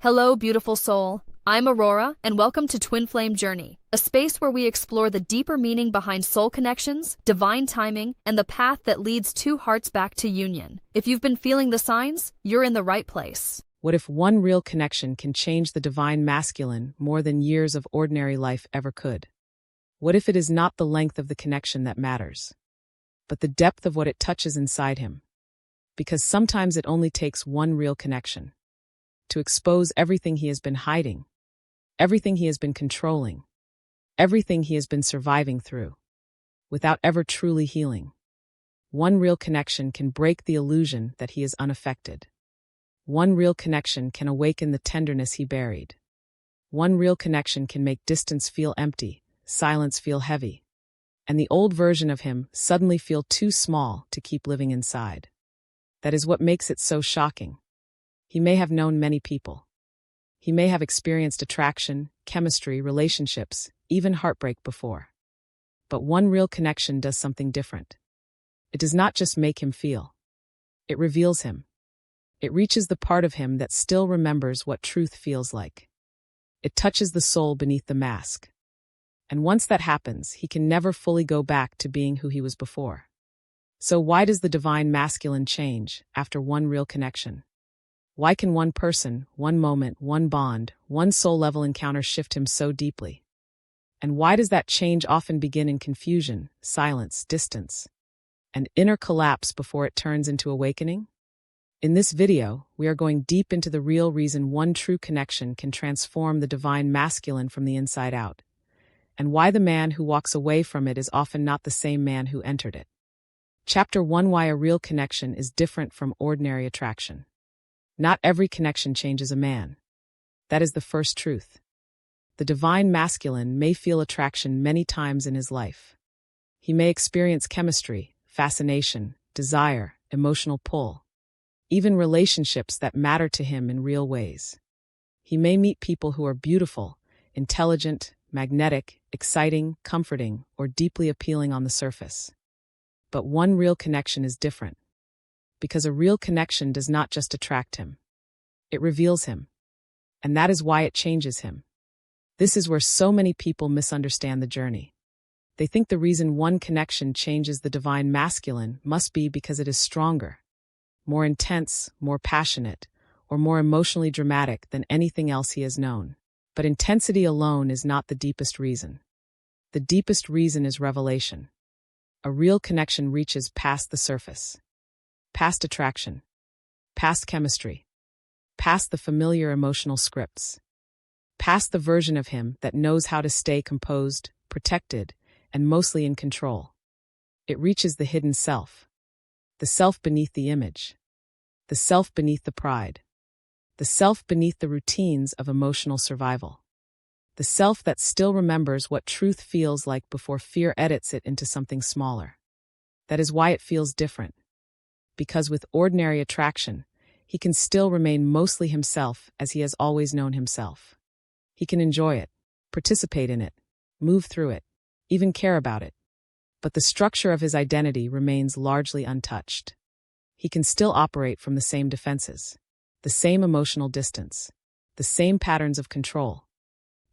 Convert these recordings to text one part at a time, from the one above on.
Hello, beautiful soul. I'm Aurora, and welcome to Twin Flame Journey, a space where we explore the deeper meaning behind soul connections, divine timing, and the path that leads two hearts back to union. If you've been feeling the signs, you're in the right place. What if one real connection can change the divine masculine more than years of ordinary life ever could? What if it is not the length of the connection that matters, but the depth of what it touches inside him? Because sometimes it only takes one real connection to expose everything he has been hiding, everything he has been controlling, everything he has been surviving through, without ever truly healing. One real connection can break the illusion that he is unaffected. One real connection can awaken the tenderness he buried. One real connection can make distance feel empty, silence feel heavy, and the old version of him suddenly feel too small to keep living inside. That is what makes it so shocking. He may have known many people. He may have experienced attraction, chemistry, relationships, even heartbreak before. But one real connection does something different. It does not just make him feel. It reveals him. It reaches the part of him that still remembers what truth feels like. It touches the soul beneath the mask. And once that happens, he can never fully go back to being who he was before. So why does the divine masculine change after one real connection? Why can one person, one moment, one bond, one soul-level encounter shift him so deeply? And why does that change often begin in confusion, silence, distance, and inner collapse before it turns into awakening? In this video, we are going deep into the real reason one true connection can transform the divine masculine from the inside out, and why the man who walks away from it is often not the same man who entered it. Chapter 1: Why a real connection is different from ordinary attraction. Not every connection changes a man. That is the first truth. The divine masculine may feel attraction many times in his life. He may experience chemistry, fascination, desire, emotional pull, even relationships that matter to him in real ways. He may meet people who are beautiful, intelligent, magnetic, exciting, comforting, or deeply appealing on the surface. But one real connection is different. Because a real connection does not just attract him. It reveals him. And that is why it changes him. This is where so many people misunderstand the journey. They think the reason one connection changes the divine masculine must be because it is stronger, more intense, more passionate, or more emotionally dramatic than anything else he has known. But intensity alone is not the deepest reason. The deepest reason is revelation. A real connection reaches past the surface. Past attraction, past chemistry, past the familiar emotional scripts, past the version of him that knows how to stay composed, protected, and mostly in control. It reaches the hidden self, the self beneath the image, the self beneath the pride, the self beneath the routines of emotional survival, the self that still remembers what truth feels like before fear edits it into something smaller. That is why it feels different. Because with ordinary attraction, he can still remain mostly himself as he has always known himself. He can enjoy it, participate in it, move through it, even care about it. But the structure of his identity remains largely untouched. He can still operate from the same defenses, the same emotional distance, the same patterns of control,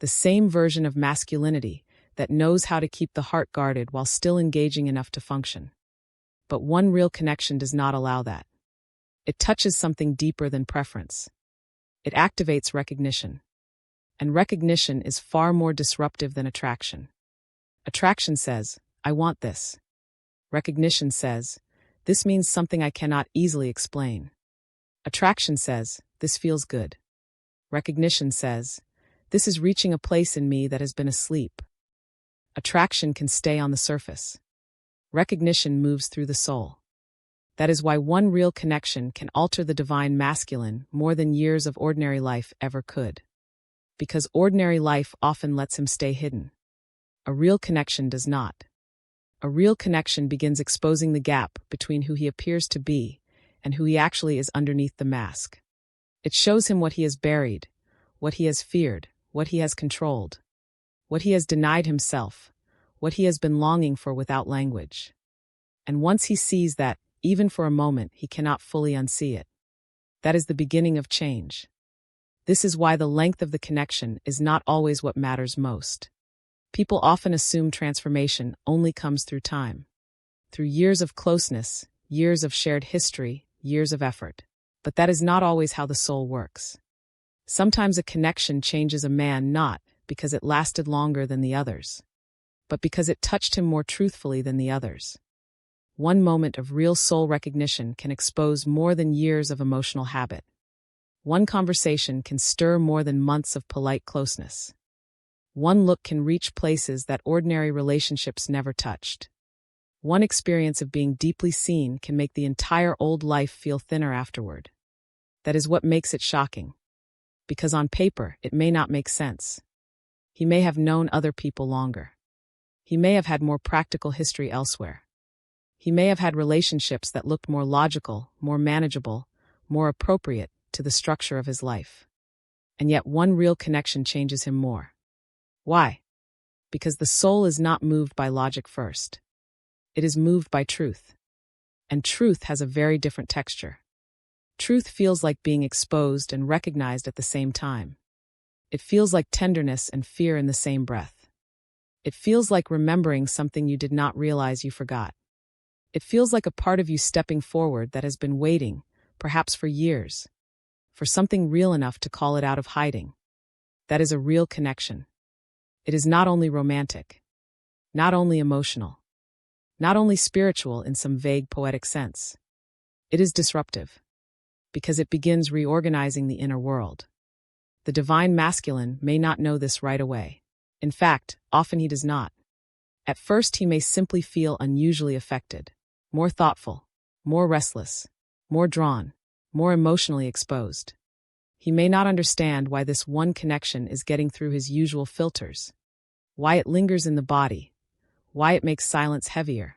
the same version of masculinity that knows how to keep the heart guarded while still engaging enough to function. But one real connection does not allow that. It touches something deeper than preference. It activates recognition. And recognition is far more disruptive than attraction. Attraction says, I want this. Recognition says, this means something I cannot easily explain. Attraction says, this feels good. Recognition says, this is reaching a place in me that has been asleep. Attraction can stay on the surface. Recognition moves through the soul. That is why one real connection can alter the divine masculine more than years of ordinary life ever could. Because ordinary life often lets him stay hidden. A real connection does not. A real connection begins exposing the gap between who he appears to be and who he actually is underneath the mask. It shows him what he has buried, what he has feared, what he has controlled, what he has denied himself, what he has been longing for without language. And once he sees that, even for a moment, he cannot fully unsee it. That is the beginning of change. This is why the length of the connection is not always what matters most. People often assume transformation only comes through time, through years of closeness, years of shared history, years of effort. But that is not always how the soul works. Sometimes a connection changes a man not because it lasted longer than the others, but because it touched him more truthfully than the others. One moment of real soul recognition can expose more than years of emotional habit. One conversation can stir more than months of polite closeness. One look can reach places that ordinary relationships never touched. One experience of being deeply seen can make the entire old life feel thinner afterward. That is what makes it shocking. Because on paper, it may not make sense. He may have known other people longer. He may have had more practical history elsewhere. He may have had relationships that looked more logical, more manageable, more appropriate to the structure of his life. And yet one real connection changes him more. Why? Because the soul is not moved by logic first. It is moved by truth. And truth has a very different texture. Truth feels like being exposed and recognized at the same time. It feels like tenderness and fear in the same breath. It feels like remembering something you did not realize you forgot. It feels like a part of you stepping forward that has been waiting, perhaps for years, for something real enough to call it out of hiding. That is a real connection. It is not only romantic, not only emotional, not only spiritual in some vague poetic sense. It is disruptive, because it begins reorganizing the inner world. The divine masculine may not know this right away. In fact, often he does not. At first he may simply feel unusually affected, more thoughtful, more restless, more drawn, more emotionally exposed. He may not understand why this one connection is getting through his usual filters, why it lingers in the body, why it makes silence heavier,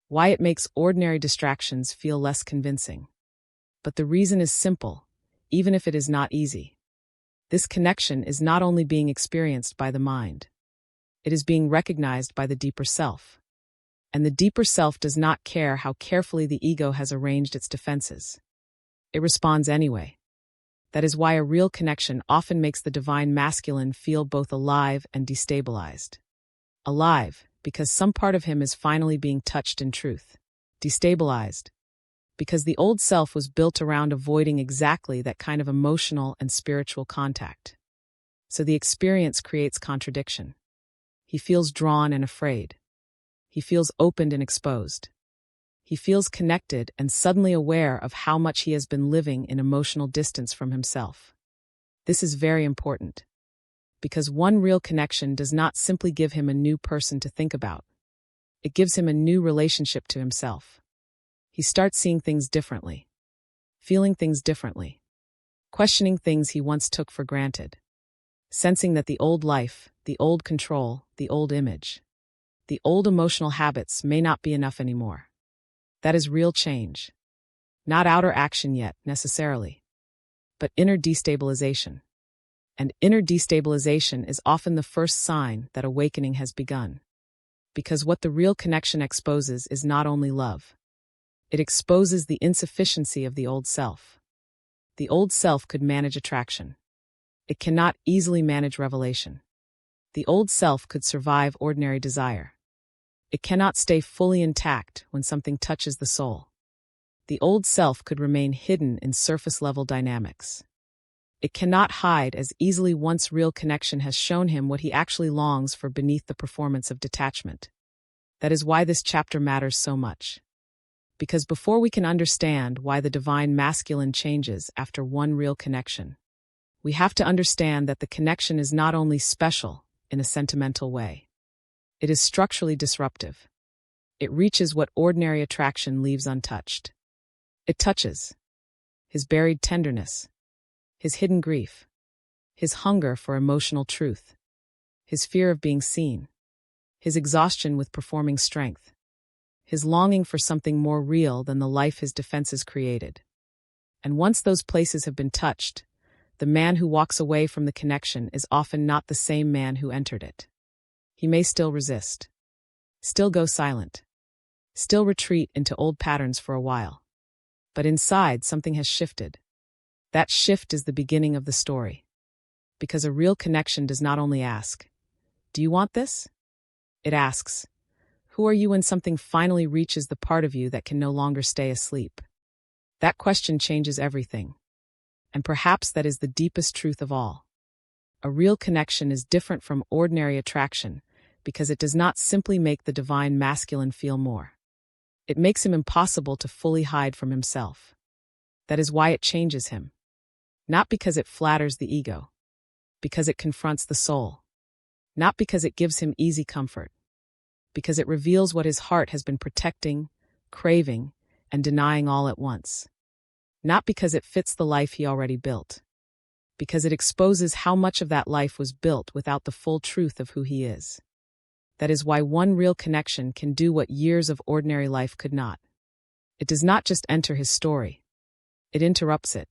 why it makes ordinary distractions feel less convincing. But the reason is simple, even if it is not easy. This connection is not only being experienced by the mind. It is being recognized by the deeper self. And the deeper self does not care how carefully the ego has arranged its defenses. It responds anyway. That is why a real connection often makes the divine masculine feel both alive and destabilized. Alive, because some part of him is finally being touched in truth. Destabilized, because the old self was built around avoiding exactly that kind of emotional and spiritual contact. So the experience creates contradiction. He feels drawn and afraid. He feels opened and exposed. He feels connected and suddenly aware of how much he has been living in emotional distance from himself. This is very important, because one real connection does not simply give him a new person to think about. It gives him a new relationship to himself. He starts seeing things differently, feeling things differently, questioning things he once took for granted, sensing that the old life, the old control, the old image, the old emotional habits may not be enough anymore. That is real change. Not outer action yet, necessarily, but inner destabilization. And inner destabilization is often the first sign that awakening has begun. Because what the real connection exposes is not only love. It exposes the insufficiency of the old self. The old self could manage attraction. It cannot easily manage revelation. The old self could survive ordinary desire. It cannot stay fully intact when something touches the soul. The old self could remain hidden in surface-level dynamics. It cannot hide as easily once real connection has shown him what he actually longs for beneath the performance of detachment. That is why this chapter matters so much. Because before we can understand why the divine masculine changes after one real connection, we have to understand that the connection is not only special in a sentimental way. It is structurally disruptive. It reaches what ordinary attraction leaves untouched. It touches his buried tenderness, his hidden grief, his hunger for emotional truth, his fear of being seen, his exhaustion with performing strength, his longing for something more real than the life his defenses created. And once those places have been touched, the man who walks away from the connection is often not the same man who entered it. He may still resist, still go silent, still retreat into old patterns for a while. But inside, something has shifted. That shift is the beginning of the story. Because a real connection does not only ask, "Do you want this?" It asks, "Who are you when something finally reaches the part of you that can no longer stay asleep?" That question changes everything. And perhaps that is the deepest truth of all. A real connection is different from ordinary attraction because it does not simply make the divine masculine feel more. It makes him impossible to fully hide from himself. That is why it changes him. Not because it flatters the ego. Because it confronts the soul. Not because it gives him easy comfort. Because it reveals what his heart has been protecting, craving, and denying all at once. Not because it fits the life he already built. Because it exposes how much of that life was built without the full truth of who he is. That is why one real connection can do what years of ordinary life could not. It does not just enter his story. It interrupts it.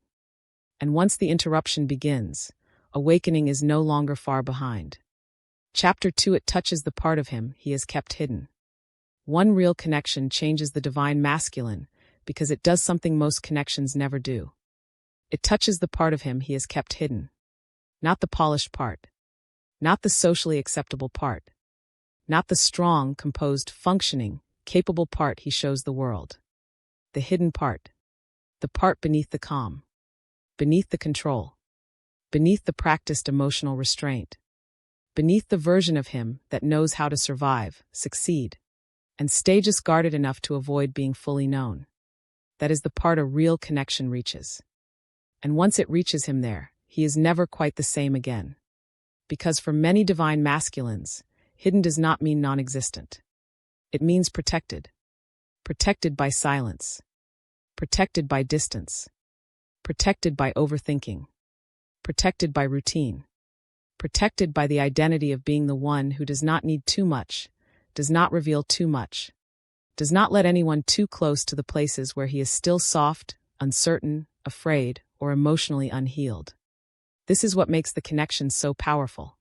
And once the interruption begins, awakening is no longer far behind. Chapter 2. It touches the part of him he has kept hidden. One real connection changes the divine masculine because it does something most connections never do. It touches the part of him he has kept hidden. Not the polished part. Not the socially acceptable part. Not the strong, composed, functioning, capable part he shows the world. The hidden part. The part beneath the calm. Beneath the control. Beneath the practiced emotional restraint. Beneath the version of him that knows how to survive, succeed, and stay just guarded enough to avoid being fully known. That is the part a real connection reaches. And once it reaches him there, he is never quite the same again. Because for many divine masculines, hidden does not mean non-existent. It means protected. Protected by silence. Protected by distance. Protected by overthinking. Protected by routine. Protected by the identity of being the one who does not need too much, does not reveal too much, does not let anyone too close to the places where he is still soft, uncertain, afraid, or emotionally unhealed. This is what makes the connection so powerful.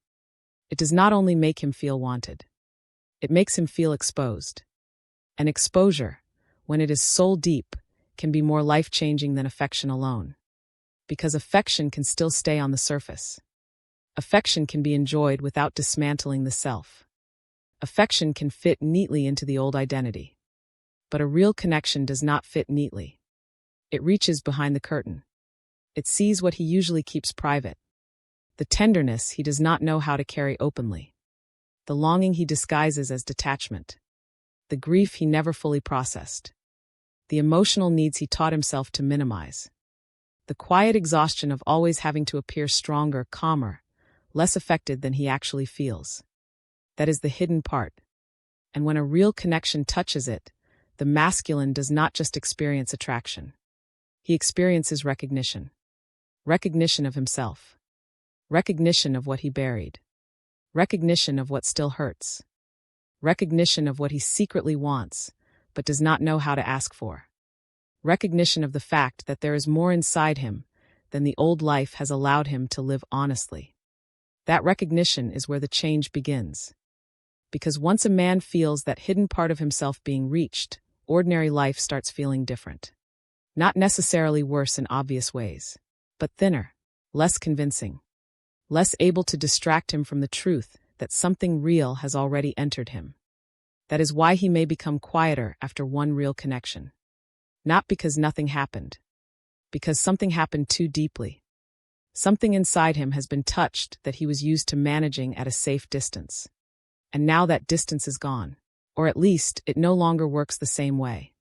It does not only make him feel wanted. It makes him feel exposed. And exposure, when it is soul deep, can be more life-changing than affection alone. Because affection can still stay on the surface. Affection can be enjoyed without dismantling the self. Affection can fit neatly into the old identity. But a real connection does not fit neatly. It reaches behind the curtain. It sees what he usually keeps private. The tenderness he does not know how to carry openly. The longing he disguises as detachment. The grief he never fully processed. The emotional needs he taught himself to minimize. The quiet exhaustion of always having to appear stronger, calmer, less affected than he actually feels. That is the hidden part. And when a real connection touches it, the masculine does not just experience attraction. He experiences recognition. Recognition of himself. Recognition of what he buried. Recognition of what still hurts. Recognition of what he secretly wants, but does not know how to ask for. Recognition of the fact that there is more inside him than the old life has allowed him to live honestly. That recognition is where the change begins. Because once a man feels that hidden part of himself being reached, ordinary life starts feeling different. Not necessarily worse in obvious ways, but thinner, less convincing, less able to distract him from the truth that something real has already entered him. That is why he may become quieter after one real connection. Not because nothing happened. Because something happened too deeply. Something inside him has been touched that he was used to managing at a safe distance. And now that distance is gone. Or at least, it no longer works the same way.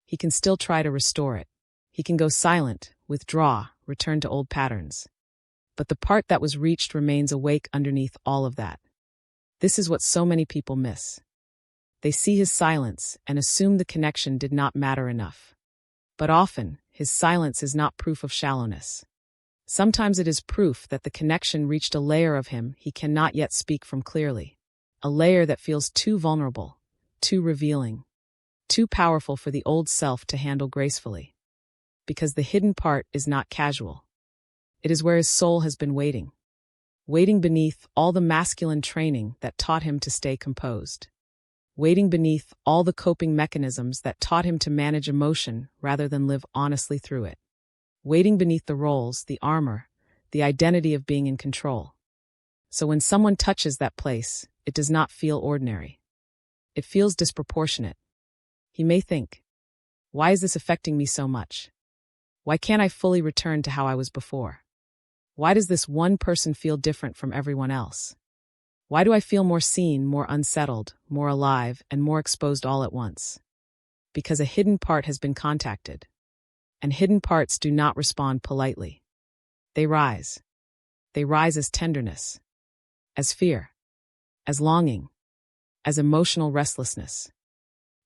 He can still try to restore it. He can go silent, withdraw, return to old patterns. But the part that was reached remains awake underneath all of that. This is what so many people miss. They see his silence and assume the connection did not matter enough. But often, his silence is not proof of shallowness. Sometimes it is proof that the connection reached a layer of him he cannot yet speak from clearly. A layer that feels too vulnerable, too revealing, too powerful for the old self to handle gracefully. Because the hidden part is not casual. It is where his soul has been waiting. Waiting beneath all the masculine training that taught him to stay composed. Waiting beneath all the coping mechanisms that taught him to manage emotion rather than live honestly through it. Waiting beneath the roles, the armor, the identity of being in control. So when someone touches that place, it does not feel ordinary. It feels disproportionate. He may think, why is this affecting me so much? Why can't I fully return to how I was before? Why does this one person feel different from everyone else? Why do I feel more seen, more unsettled, more alive, and more exposed all at once? Because a hidden part has been contacted. And hidden parts do not respond politely. They rise. They rise as tenderness, as fear, as longing, as emotional restlessness,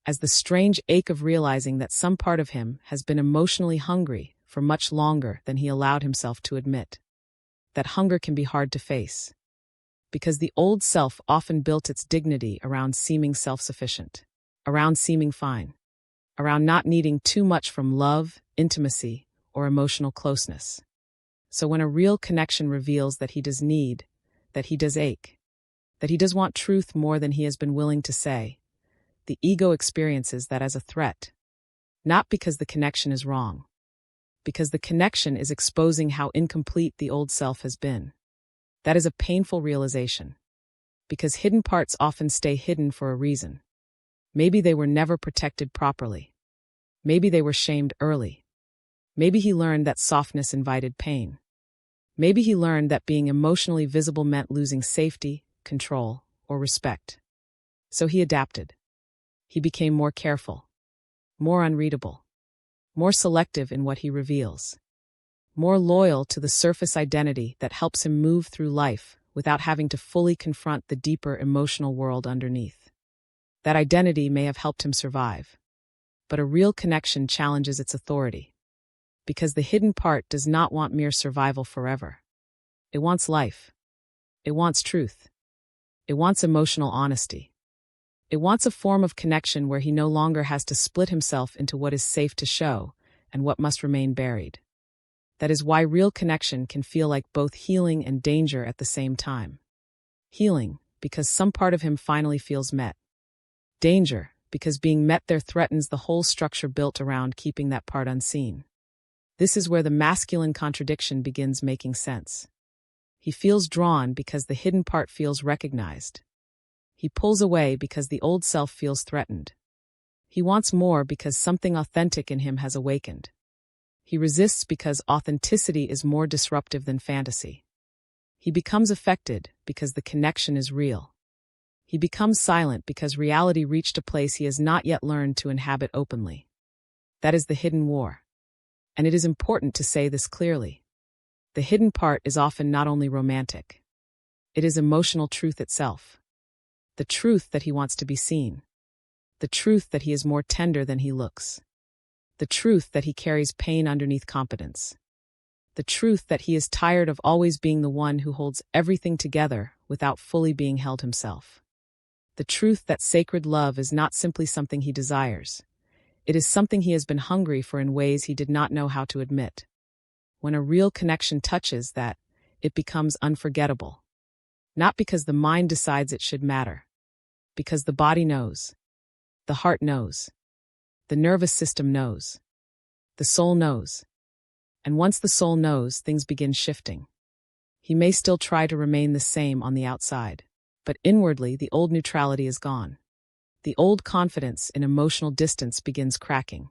as the strange ache of realizing that some part of him has been emotionally hungry for much longer than he allowed himself to admit. That hunger can be hard to face, because the old self often built its dignity around seeming self-sufficient, around seeming fine, around not needing too much from love, intimacy, or emotional closeness. So when a real connection reveals that he does need, that he does ache, that he does want truth more than he has been willing to say, the ego experiences that as a threat, not because the connection is wrong, because the connection is exposing how incomplete the old self has been. That is a painful realization, because hidden parts often stay hidden for a reason. Maybe they were never protected properly. Maybe they were shamed early. Maybe he learned that softness invited pain. Maybe he learned that being emotionally visible meant losing safety, control, or respect. So he adapted. He became more careful, more unreadable, more selective in what he reveals, more loyal to the surface identity that helps him move through life without having to fully confront the deeper emotional world underneath. That identity may have helped him survive, but a real connection challenges its authority, because the hidden part does not want mere survival forever. It wants life. It wants truth. It wants emotional honesty. It wants a form of connection where he no longer has to split himself into what is safe to show and what must remain buried. That is why real connection can feel like both healing and danger at the same time. Healing, because some part of him finally feels met. Danger, because being met there threatens the whole structure built around keeping that part unseen. This is where the masculine contradiction begins making sense. He feels drawn because the hidden part feels recognized. He pulls away because the old self feels threatened. He wants more because something authentic in him has awakened. He resists because authenticity is more disruptive than fantasy. He becomes affected because the connection is real. He becomes silent because reality reached a place he has not yet learned to inhabit openly. That is the hidden war. And it is important to say this clearly. The hidden part is often not only romantic. It is emotional truth itself. The truth that he wants to be seen. The truth that he is more tender than he looks. The truth that he carries pain underneath competence. The truth that he is tired of always being the one who holds everything together without fully being held himself. The truth that sacred love is not simply something he desires. It is something he has been hungry for in ways he did not know how to admit. When a real connection touches that, it becomes unforgettable. Not because the mind decides it should matter. Because the body knows. The heart knows. The nervous system knows. The soul knows. And once the soul knows, things begin shifting. He may still try to remain the same on the outside, but inwardly the old neutrality is gone. The old confidence in emotional distance begins cracking.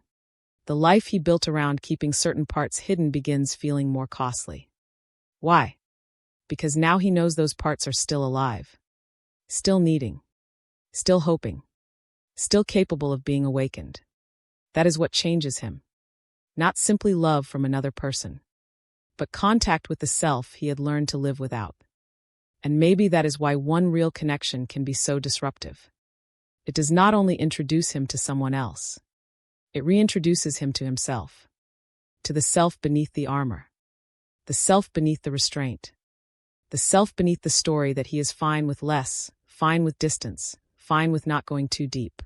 The life he built around keeping certain parts hidden begins feeling more costly. Why? Because now he knows those parts are still alive. Still needing. Still hoping. Still capable of being awakened. That is what changes him. Not simply love from another person, but contact with the self he had learned to live without. And maybe that is why one real connection can be so disruptive. It does not only introduce him to someone else, it reintroduces him to himself, to the self beneath the armor, the self beneath the restraint, the self beneath the story that he is fine with less, fine with distance, fine with not going too deep.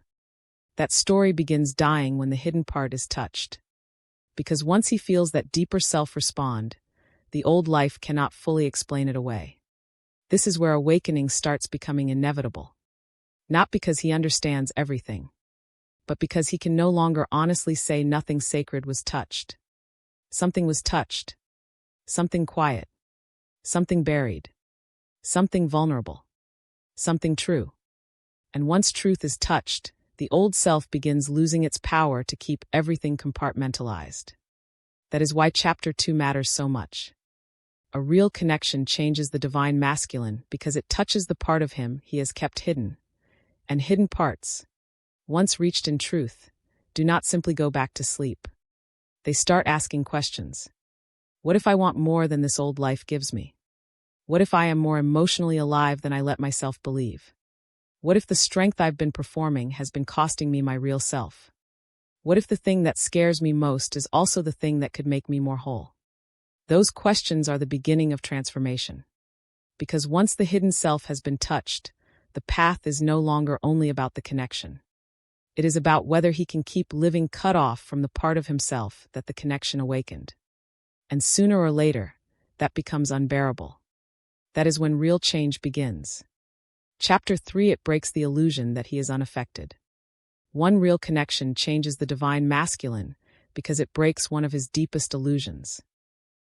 That story begins dying when the hidden part is touched. Because once he feels that deeper self respond, the old life cannot fully explain it away. This is where awakening starts becoming inevitable. Not because he understands everything, but because he can no longer honestly say nothing sacred was touched. Something was touched. Something quiet. Something buried. something vulnerable, something true. And once truth is touched, the old self begins losing its power to keep everything compartmentalized. That is why Chapter 2 matters so much. A real connection changes the divine masculine because it touches the part of him he has kept hidden. And hidden parts, once reached in truth, do not simply go back to sleep. They start asking questions. What if I want more than this old life gives me? What if I am more emotionally alive than I let myself believe? What if the strength I've been performing has been costing me my real self? What if the thing that scares me most is also the thing that could make me more whole? Those questions are the beginning of transformation. Because once the hidden self has been touched, the path is no longer only about the connection. It is about whether he can keep living cut off from the part of himself that the connection awakened. And sooner or later, that becomes unbearable. That is when real change begins. Chapter 3, it breaks the illusion that he is unaffected. One real connection changes the divine masculine because it breaks one of his deepest illusions.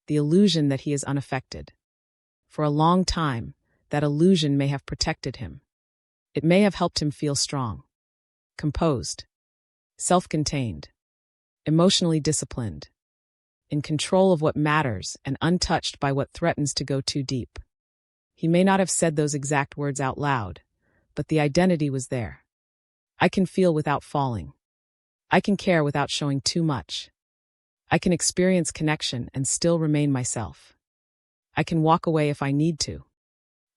The illusion that he is unaffected. For a long time, that illusion may have protected him. It may have helped him feel strong, composed, self-contained, emotionally disciplined, in control of what matters and untouched by what threatens to go too deep. He may not have said those exact words out loud, but the identity was there. I can feel without falling. I can care without showing too much. I can experience connection and still remain myself. I can walk away if I need to.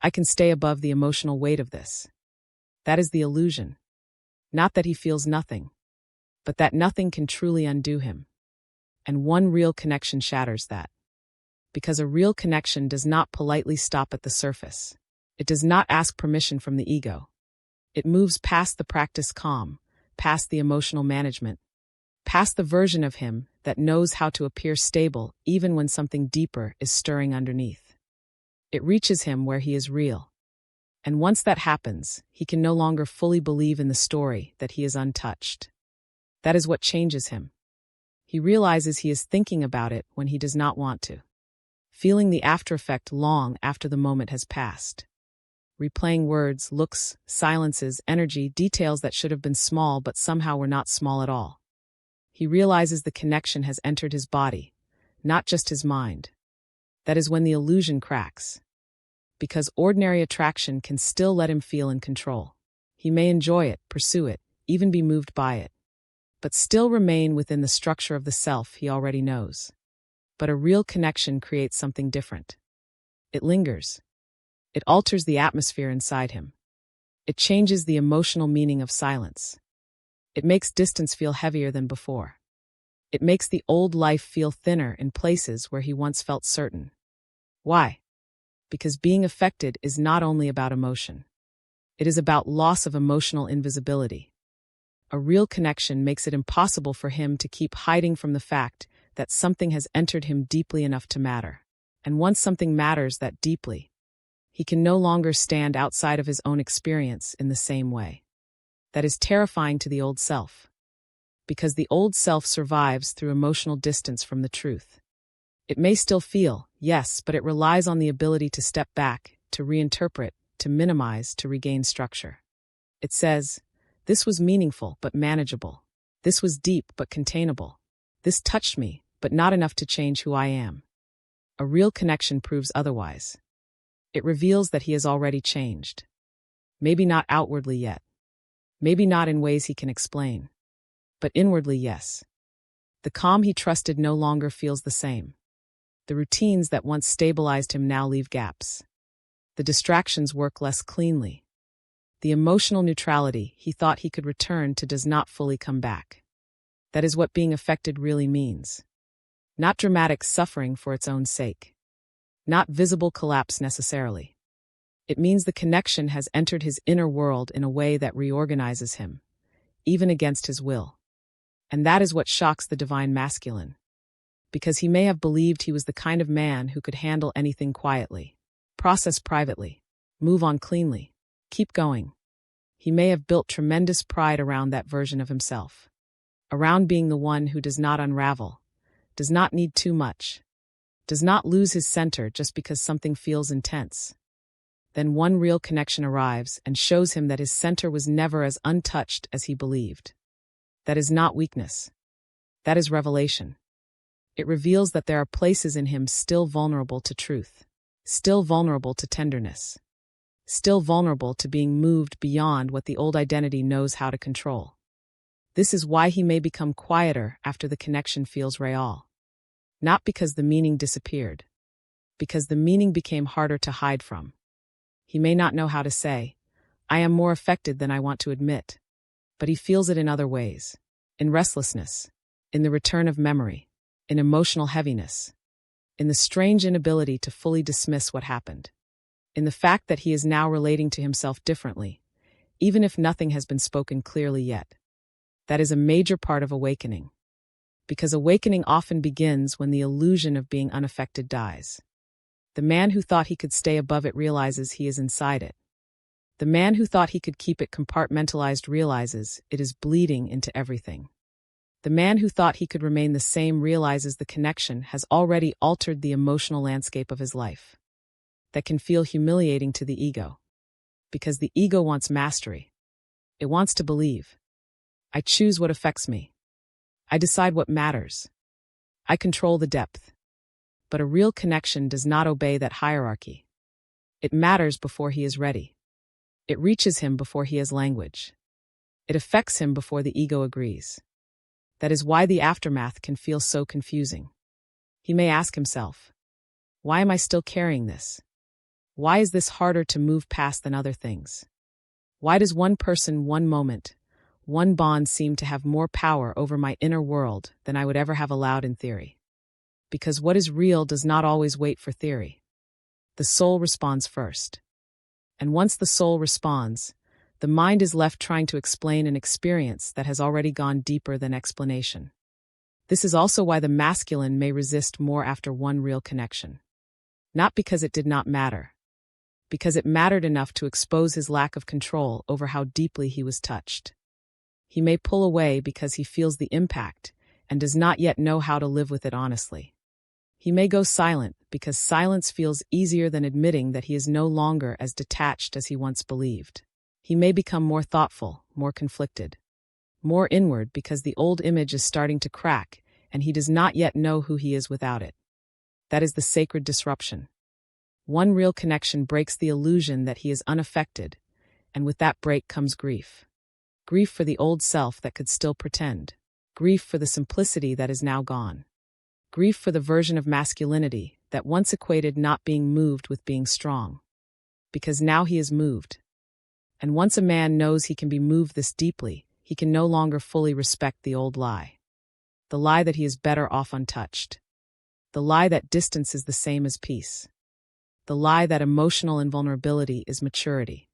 I can stay above the emotional weight of this. That is the illusion. Not that he feels nothing, but that nothing can truly undo him. And one real connection shatters that. Because a real connection does not politely stop at the surface. It does not ask permission from the ego. It moves past the practice calm, past the emotional management, past the version of him that knows how to appear stable even when something deeper is stirring underneath. It reaches him where he is real. And once that happens, he can no longer fully believe in the story that he is untouched. That is what changes him. He realizes he is thinking about it when he does not want to. Feeling the aftereffect long after the moment has passed. Replaying words, looks, silences, energy, details that should have been small but somehow were not small at all. He realizes the connection has entered his body, not just his mind. That is when the illusion cracks. Because ordinary attraction can still let him feel in control. He may enjoy it, pursue it, even be moved by it, but still remain within the structure of the self he already knows. But a real connection creates something different. It lingers. It alters the atmosphere inside him. It changes the emotional meaning of silence. It makes distance feel heavier than before. It makes the old life feel thinner in places where he once felt certain. Why? Because being affected is not only about emotion. It is about loss of emotional invisibility. A real connection makes it impossible for him to keep hiding from the fact that something has entered him deeply enough to matter. And once something matters that deeply, he can no longer stand outside of his own experience in the same way. That is terrifying to the old self. Because the old self survives through emotional distance from the truth. It may still feel, yes, but it relies on the ability to step back, to reinterpret, to minimize, to regain structure. It says, this was meaningful but manageable. This was deep but containable. This touched me, but not enough to change who I am. A real connection proves otherwise. It reveals that he has already changed. Maybe not outwardly yet. Maybe not in ways he can explain. But inwardly, yes. The calm he trusted no longer feels the same. The routines that once stabilized him now leave gaps. The distractions work less cleanly. The emotional neutrality he thought he could return to does not fully come back. That is what being affected really means. Not dramatic suffering for its own sake. Not visible collapse necessarily. It means the connection has entered his inner world in a way that reorganizes him, even against his will. And that is what shocks the divine masculine. Because he may have believed he was the kind of man who could handle anything quietly, process privately, move on cleanly, keep going. He may have built tremendous pride around that version of himself. Around being the one who does not unravel, does not need too much, does not lose his center just because something feels intense. Then one real connection arrives and shows him that his center was never as untouched as he believed. That is not weakness. That is revelation. It reveals that there are places in him still vulnerable to truth, still vulnerable to tenderness, still vulnerable to being moved beyond what the old identity knows how to control. This is why he may become quieter after the connection feels real. Not because the meaning disappeared, because the meaning became harder to hide from. He may not know how to say, "I am more affected than I want to admit," but he feels it in other ways, in restlessness, in the return of memory, in emotional heaviness, in the strange inability to fully dismiss what happened, in the fact that he is now relating to himself differently, even if nothing has been spoken clearly yet. That is a major part of awakening. Because awakening often begins when the illusion of being unaffected dies. The man who thought he could stay above it realizes he is inside it. The man who thought he could keep it compartmentalized realizes it is bleeding into everything. The man who thought he could remain the same realizes the connection has already altered the emotional landscape of his life. That can feel humiliating to the ego. Because the ego wants mastery. It wants to believe. I choose what affects me. I decide what matters. I control the depth. But a real connection does not obey that hierarchy. It matters before he is ready. It reaches him before he has language. It affects him before the ego agrees. That is why the aftermath can feel so confusing. He may ask himself, why am I still carrying this? Why is this harder to move past than other things? Why does one person, one moment, one bond seem to have more power over my inner world than I would ever have allowed in theory? Because what is real does not always wait for theory. The soul responds first. And once the soul responds, the mind is left trying to explain an experience that has already gone deeper than explanation. This is also why the masculine may resist more after one real connection. Not because it did not matter. Because it mattered enough to expose his lack of control over how deeply he was touched. He may pull away because he feels the impact and does not yet know how to live with it honestly. He may go silent because silence feels easier than admitting that he is no longer as detached as he once believed. He may become more thoughtful, more conflicted, more inward because the old image is starting to crack and he does not yet know who he is without it. That is the sacred disruption. One real connection breaks the illusion that he is unaffected, and with that break comes grief. Grief for the old self that could still pretend. Grief for the simplicity that is now gone. Grief for the version of masculinity that once equated not being moved with being strong. Because now he is moved. And once a man knows he can be moved this deeply, he can no longer fully respect the old lie. The lie that he is better off untouched. The lie that distance is the same as peace. The lie that emotional invulnerability is maturity.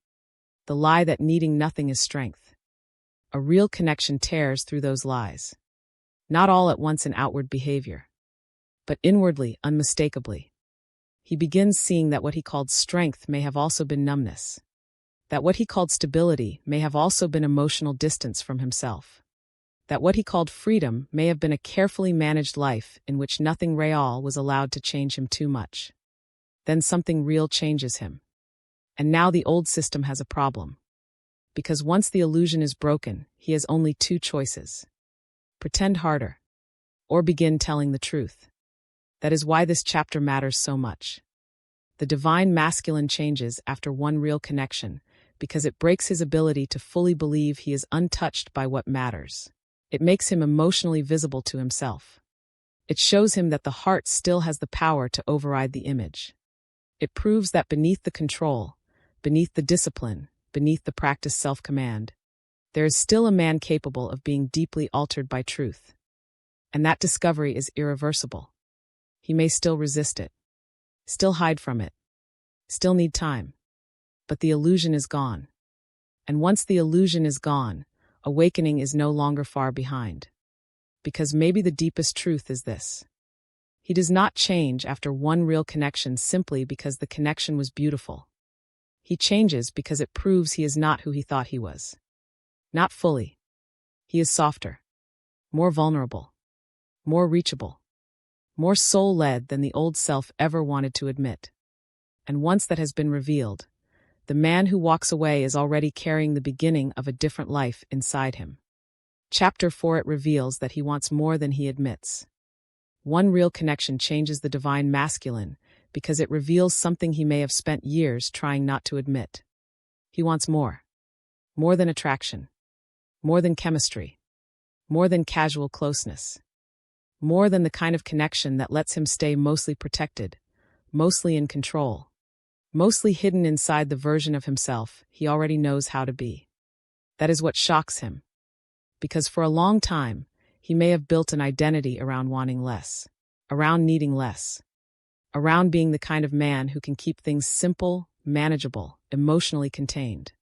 The lie that needing nothing is strength. A real connection tears through those lies. Not all at once in outward behavior, but inwardly, unmistakably. He begins seeing that what he called strength may have also been numbness. That what he called stability may have also been emotional distance from himself. That what he called freedom may have been a carefully managed life in which nothing real was allowed to change him too much. Then something real changes him. And now the old system has a problem. Because once the illusion is broken, he has only two choices. Pretend harder, or begin telling the truth. That is why this chapter matters so much. The divine masculine changes after one real connection, because it breaks his ability to fully believe he is untouched by what matters. It makes him emotionally visible to himself. It shows him that the heart still has the power to override the image. It proves that beneath the control, beneath the discipline, beneath the practiced self-command, there is still a man capable of being deeply altered by truth. And that discovery is irreversible. He may still resist it, still hide from it, still need time. But the illusion is gone. And once the illusion is gone, awakening is no longer far behind. Because maybe the deepest truth is this. He does not change after one real connection simply because the connection was beautiful. He changes because it proves he is not who he thought he was. Not fully. He is softer, more vulnerable, more reachable, more soul-led than the old self ever wanted to admit. And once that has been revealed, the man who walks away is already carrying the beginning of a different life inside him. Chapter 4, it reveals that he wants more than he admits. One real connection changes the divine masculine because it reveals something he may have spent years trying not to admit. He wants more. More than attraction. More than chemistry. More than casual closeness. More than the kind of connection that lets him stay mostly protected, mostly in control, mostly hidden inside the version of himself he already knows how to be. That is what shocks him. Because for a long time, he may have built an identity around wanting less, around needing less, around being the kind of man who can keep things simple, manageable, emotionally contained.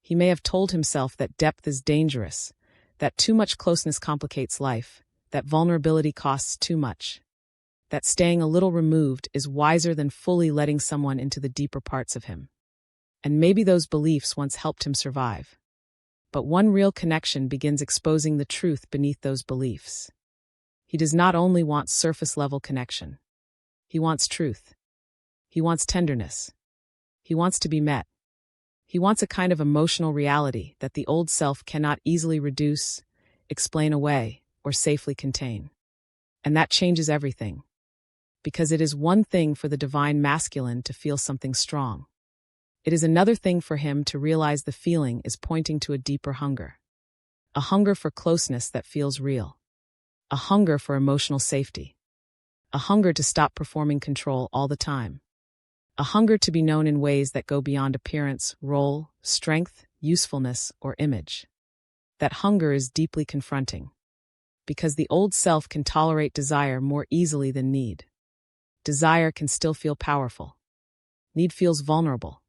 He may have told himself that depth is dangerous, that too much closeness complicates life, that vulnerability costs too much, that staying a little removed is wiser than fully letting someone into the deeper parts of him. And maybe those beliefs once helped him survive. But one real connection begins exposing the truth beneath those beliefs. He does not only want surface-level connection. He wants truth. He wants tenderness. He wants to be met. He wants a kind of emotional reality that the old self cannot easily reduce, explain away, or safely contain. And that changes everything. Because it is one thing for the divine masculine to feel something strong. It is another thing for him to realize the feeling is pointing to a deeper hunger. A hunger for closeness that feels real. A hunger for emotional safety. A hunger to stop performing control all the time. A hunger to be known in ways that go beyond appearance, role, strength, usefulness, or image. That hunger is deeply confronting. Because the old self can tolerate desire more easily than need. Desire can still feel powerful. Need feels vulnerable.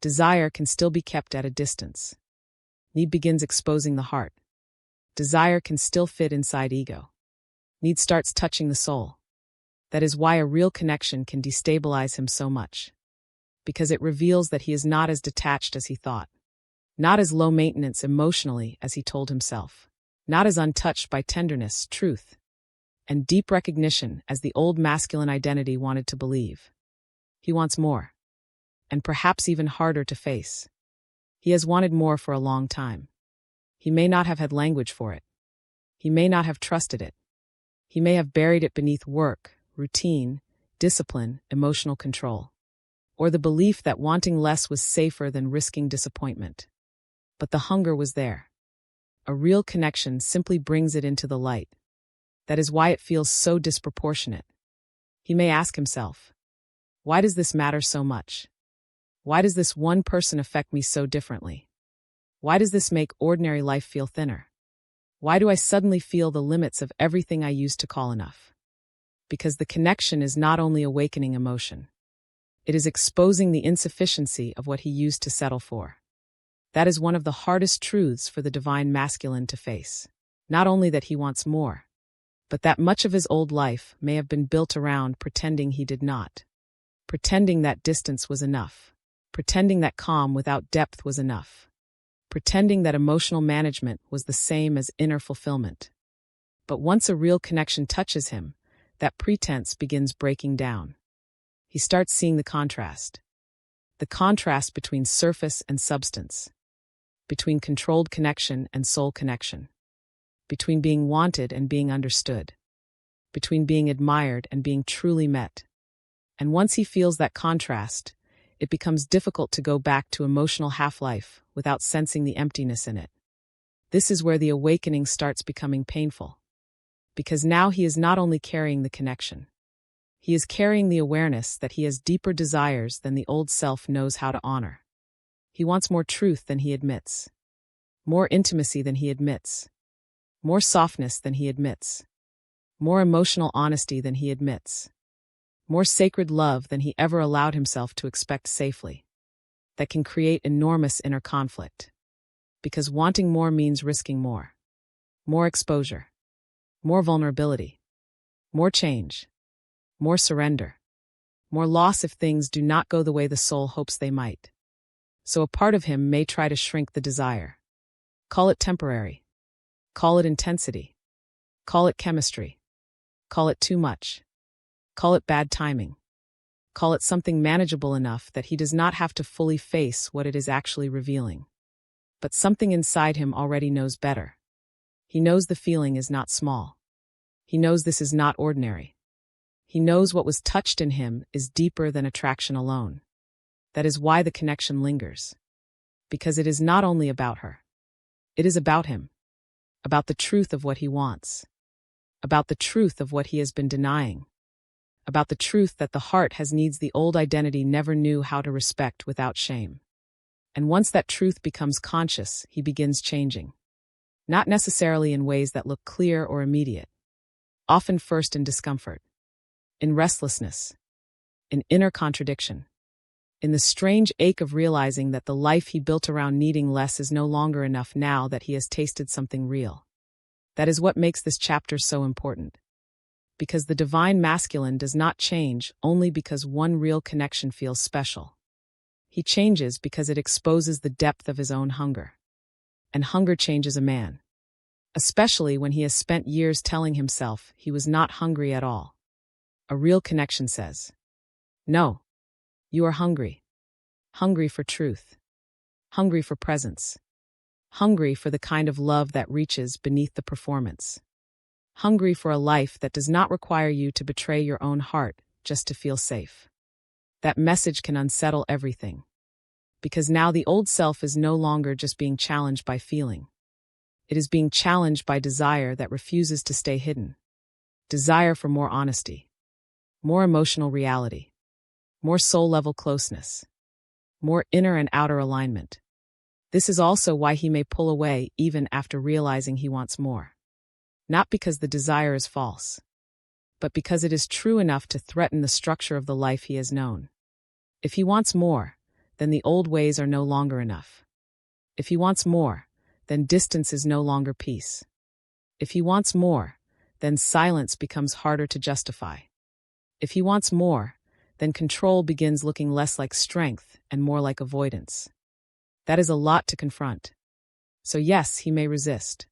Desire can still be kept at a distance. Need begins exposing the heart. Desire can still fit inside ego. Need starts touching the soul. That is why a real connection can destabilize him so much. Because it reveals that he is not as detached as he thought. Not as low maintenance emotionally as he told himself. Not as untouched by tenderness, truth, and deep recognition as the old masculine identity wanted to believe. He wants more. And perhaps even harder to face. He has wanted more for a long time. He may not have had language for it. He may not have trusted it. He may have buried it beneath work, routine, discipline, emotional control. Or the belief that wanting less was safer than risking disappointment. But the hunger was there. A real connection simply brings it into the light. That is why it feels so disproportionate. He may ask himself, why does this matter so much? Why does this one person affect me so differently? Why does this make ordinary life feel thinner? Why do I suddenly feel the limits of everything I used to call enough? Because the connection is not only awakening emotion. It is exposing the insufficiency of what he used to settle for. That is one of the hardest truths for the divine masculine to face. Not only that he wants more, but that much of his old life may have been built around pretending he did not. Pretending that distance was enough. Pretending that calm without depth was enough. Pretending that emotional management was the same as inner fulfillment. But once a real connection touches him, that pretense begins breaking down. He starts seeing the contrast. The contrast between surface and substance. Between controlled connection and soul connection. Between being wanted and being understood. Between being admired and being truly met. And once he feels that contrast, it becomes difficult to go back to emotional half-life without sensing the emptiness in it. This is where the awakening starts becoming painful. Because now he is not only carrying the connection. He is carrying the awareness that he has deeper desires than the old self knows how to honor. He wants more truth than he admits. More intimacy than he admits. More softness than he admits. More emotional honesty than he admits. More sacred love than he ever allowed himself to expect safely. That can create enormous inner conflict. Because wanting more means risking more. More exposure. More vulnerability. More change. More surrender. More loss if things do not go the way the soul hopes they might. So a part of him may try to shrink the desire. Call it temporary. Call it intensity. Call it chemistry. Call it too much. Call it bad timing. Call it something manageable enough that he does not have to fully face what it is actually revealing. But something inside him already knows better. He knows the feeling is not small. He knows this is not ordinary. He knows what was touched in him is deeper than attraction alone. That is why the connection lingers. Because it is not only about her. It is about him. About the truth of what he wants. About the truth of what he has been denying. About the truth that the heart has needs the old identity never knew how to respect without shame. And once that truth becomes conscious, he begins changing. Not necessarily in ways that look clear or immediate. Often first in discomfort. In restlessness. In inner contradiction. In the strange ache of realizing that the life he built around needing less is no longer enough now that he has tasted something real. That is what makes this chapter so important. Because the divine masculine does not change only because one real connection feels special. He changes because it exposes the depth of his own hunger. And hunger changes a man. Especially when he has spent years telling himself he was not hungry at all. A real connection says, "No, you are hungry. Hungry for truth. Hungry for presence. Hungry for the kind of love that reaches beneath the performance. Hungry for a life that does not require you to betray your own heart just to feel safe." That message can unsettle everything. Because now the old self is no longer just being challenged by feeling. It is being challenged by desire that refuses to stay hidden. Desire for more honesty. More emotional reality. More soul-level closeness. More inner and outer alignment. This is also why he may pull away even after realizing he wants more. Not because the desire is false, but because it is true enough to threaten the structure of the life he has known. If he wants more, then the old ways are no longer enough. If he wants more, then distance is no longer peace. If he wants more, then silence becomes harder to justify. If he wants more, then control begins looking less like strength and more like avoidance. That is a lot to confront. So yes, he may resist.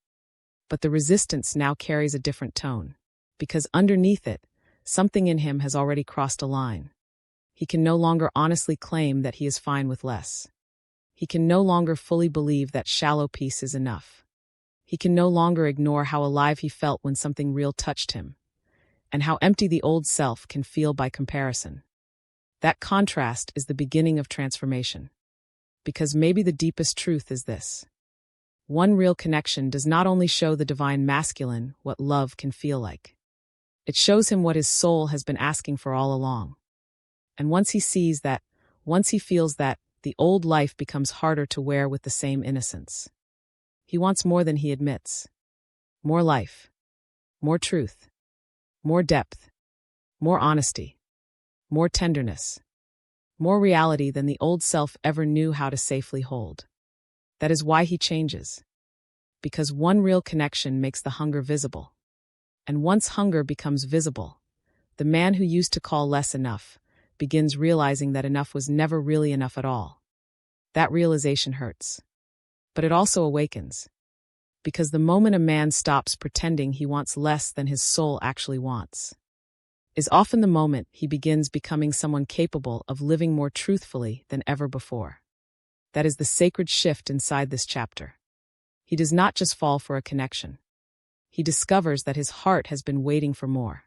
But the resistance now carries a different tone. Because underneath it, something in him has already crossed a line. He can no longer honestly claim that he is fine with less. He can no longer fully believe that shallow peace is enough. He can no longer ignore how alive he felt when something real touched him, and how empty the old self can feel by comparison. That contrast is the beginning of transformation. Because maybe the deepest truth is this. One real connection does not only show the divine masculine what love can feel like. It shows him what his soul has been asking for all along. And once he sees that, once he feels that, the old life becomes harder to wear with the same innocence. He wants more than he admits. More life. More truth. More depth. More honesty. More tenderness. More reality than the old self ever knew how to safely hold. That is why he changes. Because one real connection makes the hunger visible. And once hunger becomes visible, the man who used to call less enough begins realizing that enough was never really enough at all. That realization hurts. But it also awakens. Because the moment a man stops pretending he wants less than his soul actually wants, is often the moment he begins becoming someone capable of living more truthfully than ever before. That is the sacred shift inside this chapter. He does not just fall for a connection. He discovers that his heart has been waiting for more.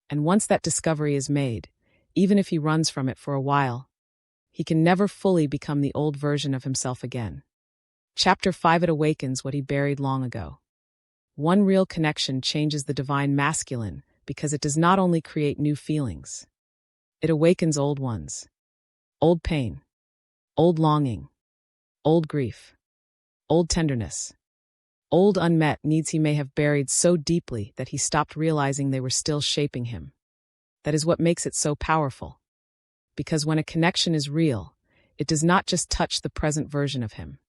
And once that discovery is made, even if he runs from it for a while, he can never fully become the old version of himself again. Chapter 5. It awakens what he buried long ago. One real connection changes the divine masculine because it does not only create new feelings. It awakens old ones. Old pain. Old longing. Old grief. Old tenderness. Old unmet needs he may have buried so deeply that he stopped realizing they were still shaping him. That is what makes it so powerful. Because when a connection is real, it does not just touch the present version of him.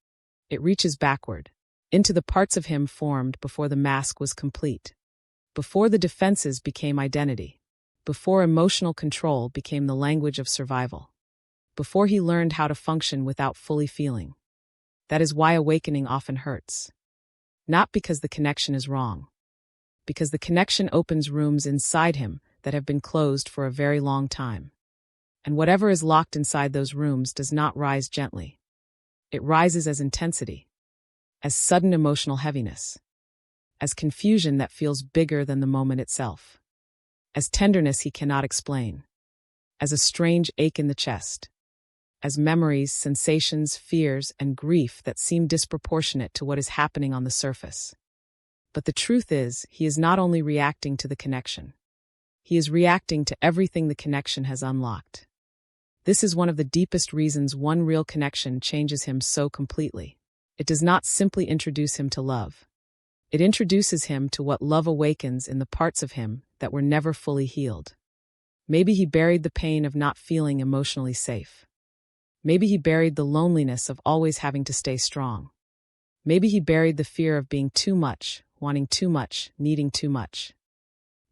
It reaches backward, into the parts of him formed before the mask was complete. Before the defenses became identity. Before emotional control became the language of survival. Before he learned how to function without fully feeling. That is why awakening often hurts. Not because the connection is wrong. Because the connection opens rooms inside him that have been closed for a very long time. And whatever is locked inside those rooms does not rise gently. It rises as intensity, as sudden emotional heaviness, as confusion that feels bigger than the moment itself, as tenderness he cannot explain, as a strange ache in the chest, as memories, sensations, fears, and grief that seem disproportionate to what is happening on the surface. But the truth is, he is not only reacting to the connection. He is reacting to everything the connection has unlocked. This is one of the deepest reasons one real connection changes him so completely. It does not simply introduce him to love. It introduces him to what love awakens in the parts of him that were never fully healed. Maybe he buried the pain of not feeling emotionally safe. Maybe he buried the loneliness of always having to stay strong. Maybe he buried the fear of being too much, wanting too much, needing too much.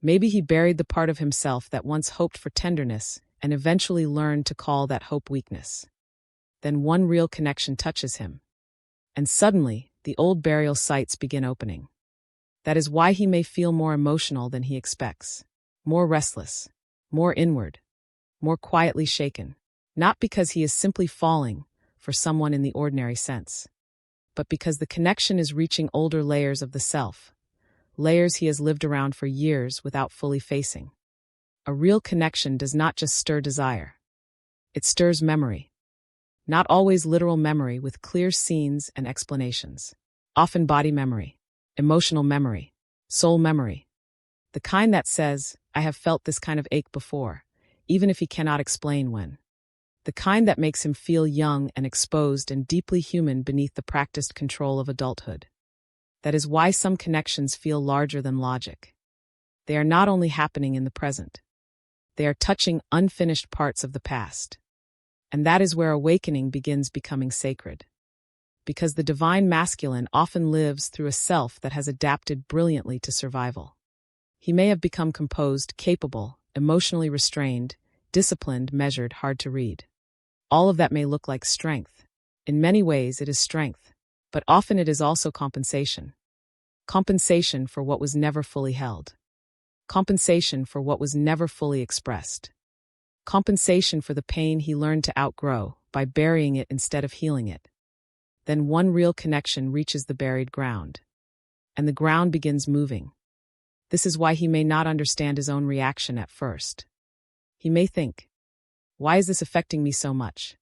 Maybe he buried the part of himself that once hoped for tenderness and eventually learned to call that hope weakness. Then one real connection touches him. And suddenly, the old burial sites begin opening. That is why he may feel more emotional than he expects, more restless, more inward, more quietly shaken. Not because he is simply falling for someone in the ordinary sense, but because the connection is reaching older layers of the self, layers he has lived around for years without fully facing. A real connection does not just stir desire. It stirs memory. Not always literal memory with clear scenes and explanations. Often body memory, emotional memory, soul memory. The kind that says, I have felt this kind of ache before, even if he cannot explain when. The kind that makes him feel young and exposed and deeply human beneath the practiced control of adulthood. That is why some connections feel larger than logic. They are not only happening in the present. They are touching unfinished parts of the past. And that is where awakening begins becoming sacred. Because the divine masculine often lives through a self that has adapted brilliantly to survival. He may have become composed, capable, emotionally restrained, disciplined, measured, hard to read. All of that may look like strength. In many ways, it is strength. But often it is also compensation. Compensation for what was never fully held. Compensation for what was never fully expressed. Compensation for the pain he learned to outgrow by burying it instead of healing it. Then one real connection reaches the buried ground. And the ground begins moving. This is why he may not understand his own reaction at first. He may think, why is this affecting me so much?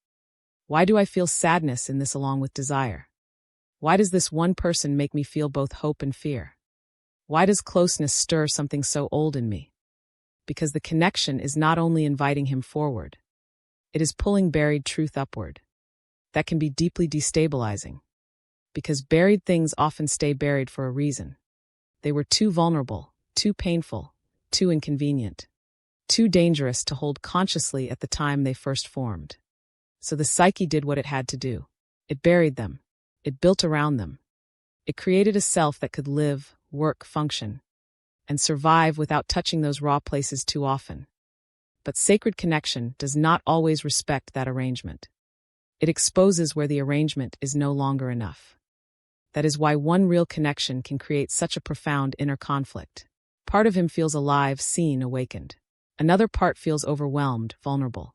Why do I feel sadness in this along with desire? Why does this one person make me feel both hope and fear? Why does closeness stir something so old in me? Because the connection is not only inviting him forward, it is pulling buried truth upward. That can be deeply destabilizing. Because buried things often stay buried for a reason. They were too vulnerable, too painful, too inconvenient, too dangerous to hold consciously at the time they first formed. So the psyche did what it had to do. It buried them. It built around them. It created a self that could live, work, function, and survive without touching those raw places too often. But sacred connection does not always respect that arrangement. It exposes where the arrangement is no longer enough. That is why one real connection can create such a profound inner conflict. Part of him feels alive, seen, awakened. Another part feels overwhelmed, vulnerable,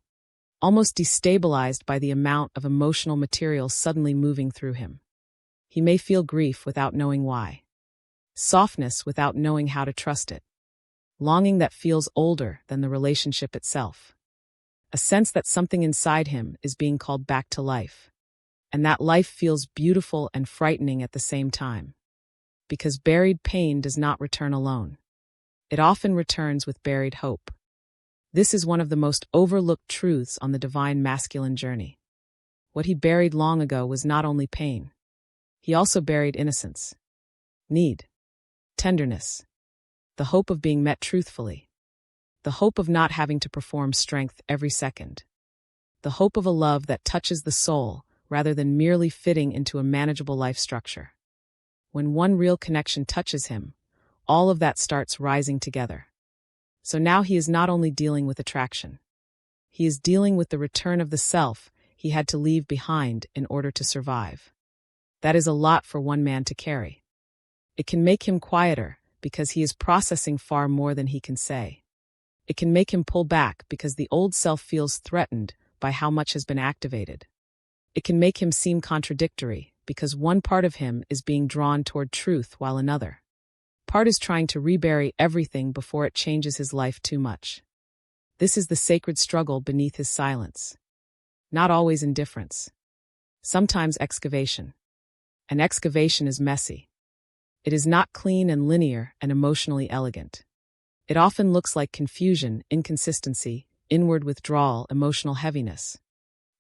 almost destabilized by the amount of emotional material suddenly moving through him. He may feel grief without knowing why. Softness without knowing how to trust it. Longing that feels older than the relationship itself. A sense that something inside him is being called back to life. And that life feels beautiful and frightening at the same time. Because buried pain does not return alone. It often returns with buried hope. This is one of the most overlooked truths on the divine masculine journey. What he buried long ago was not only pain. He also buried innocence, need, tenderness, the hope of being met truthfully, the hope of not having to perform strength every second, the hope of a love that touches the soul rather than merely fitting into a manageable life structure. When one real connection touches him, all of that starts rising together. So now he is not only dealing with attraction. He is dealing with the return of the self he had to leave behind in order to survive. That is a lot for one man to carry. It can make him quieter because he is processing far more than he can say. It can make him pull back because the old self feels threatened by how much has been activated. It can make him seem contradictory because one part of him is being drawn toward truth while another part is trying to rebury everything before it changes his life too much. This is the sacred struggle beneath his silence. Not always indifference. Sometimes excavation. And excavation is messy. It is not clean and linear and emotionally elegant. It often looks like confusion, inconsistency, inward withdrawal, emotional heaviness,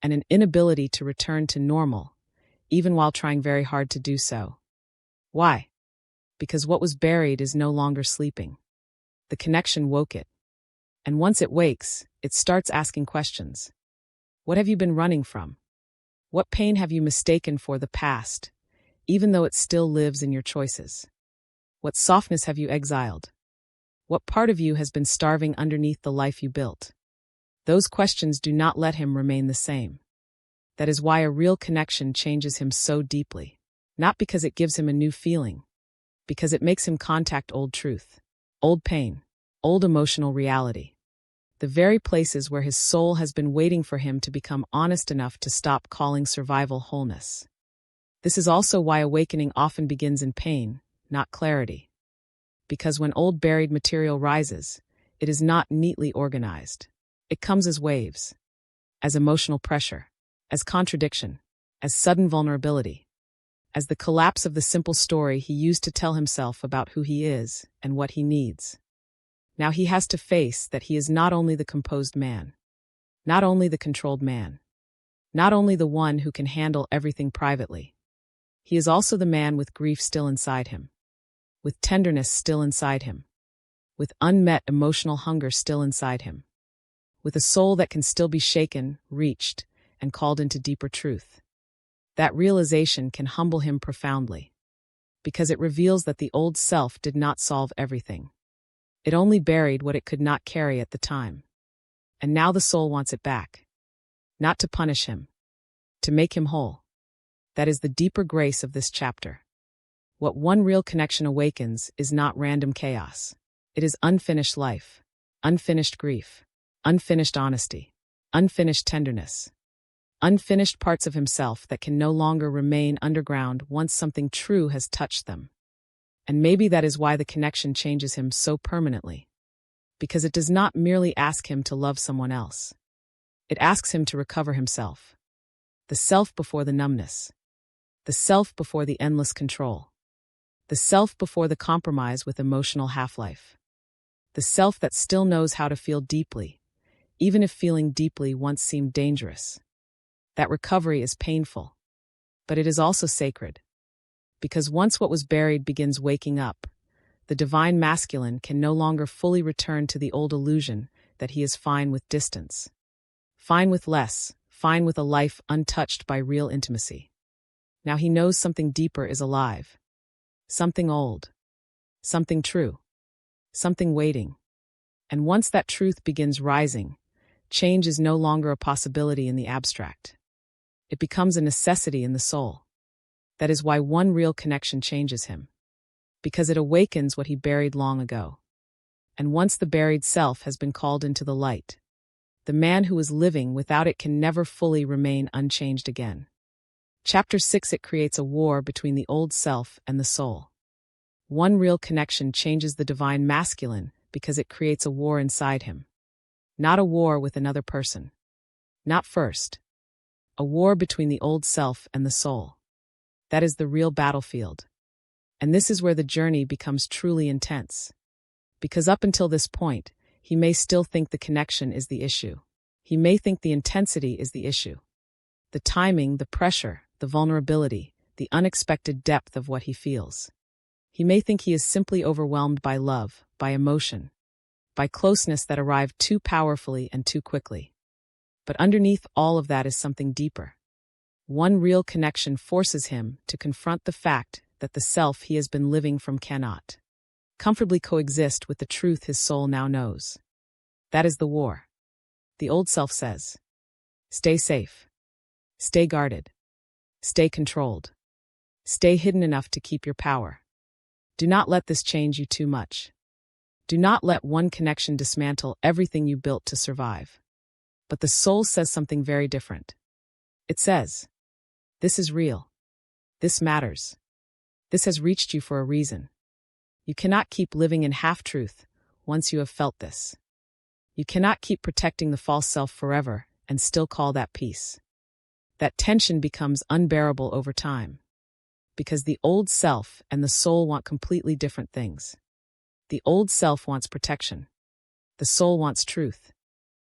and an inability to return to normal, even while trying very hard to do so. Why? Because what was buried is no longer sleeping. The connection woke it. And once it wakes, it starts asking questions. What have you been running from? What pain have you mistaken for the past, even though it still lives in your choices? What softness have you exiled? What part of you has been starving underneath the life you built? Those questions do not let him remain the same. That is why a real connection changes him so deeply. Not because it gives him a new feeling, because it makes him contact old truth, old pain, old emotional reality. The very places where his soul has been waiting for him to become honest enough to stop calling survival wholeness. This is also why awakening often begins in pain, not clarity. Because when old buried material rises, it is not neatly organized. It comes as waves, as emotional pressure, as contradiction, as sudden vulnerability, as the collapse of the simple story he used to tell himself about who he is and what he needs. Now he has to face that he is not only the composed man, not only the controlled man, not only the one who can handle everything privately. He is also the man with grief still inside him, with tenderness still inside him, with unmet emotional hunger still inside him, with a soul that can still be shaken, reached, and called into deeper truth. That realization can humble him profoundly, because it reveals that the old self did not solve everything. It only buried what it could not carry at the time. And now the soul wants it back. Not to punish him, to make him whole. That is the deeper grace of this chapter. What one real connection awakens is not random chaos. It is unfinished life, unfinished grief, unfinished honesty, unfinished tenderness, unfinished parts of himself that can no longer remain underground once something true has touched them. And maybe that is why the connection changes him so permanently. Because it does not merely ask him to love someone else. It asks him to recover himself. The self before the numbness. The self before the endless control. The self before the compromise with emotional half-life. The self that still knows how to feel deeply, even if feeling deeply once seemed dangerous. That recovery is painful, but it is also sacred. Because once what was buried begins waking up, the divine masculine can no longer fully return to the old illusion that he is fine with distance. Fine with less, fine with a life untouched by real intimacy. Now he knows something deeper is alive. Something old. Something true. Something waiting. And once that truth begins rising, change is no longer a possibility in the abstract. It becomes a necessity in the soul. That is why one real connection changes him. Because it awakens what he buried long ago. And once the buried self has been called into the light, the man who is living without it can never fully remain unchanged again. Chapter 6. It creates a war between the old self and the soul. One real connection changes the divine masculine because it creates a war inside him. Not a war with another person. Not first. A war between the old self and the soul. That is the real battlefield. And this is where the journey becomes truly intense. Because up until this point, he may still think the connection is the issue. He may think the intensity is the issue. The timing, the pressure, the vulnerability, the unexpected depth of what he feels. He may think he is simply overwhelmed by love, by emotion, by closeness that arrived too powerfully and too quickly. But underneath all of that is something deeper. One real connection forces him to confront the fact that the self he has been living from cannot comfortably coexist with the truth his soul now knows. That is the war. The old self says, stay safe, stay guarded, stay controlled, stay hidden enough to keep your power. Do not let this change you too much. Do not let one connection dismantle everything you built to survive. But the soul says something very different. It says, "This is real. This matters. This has reached you for a reason. You cannot keep living in half-truth once you have felt this. You cannot keep protecting the false self forever and still call that peace." That tension becomes unbearable over time. Because the old self and the soul want completely different things. The old self wants protection. The soul wants truth.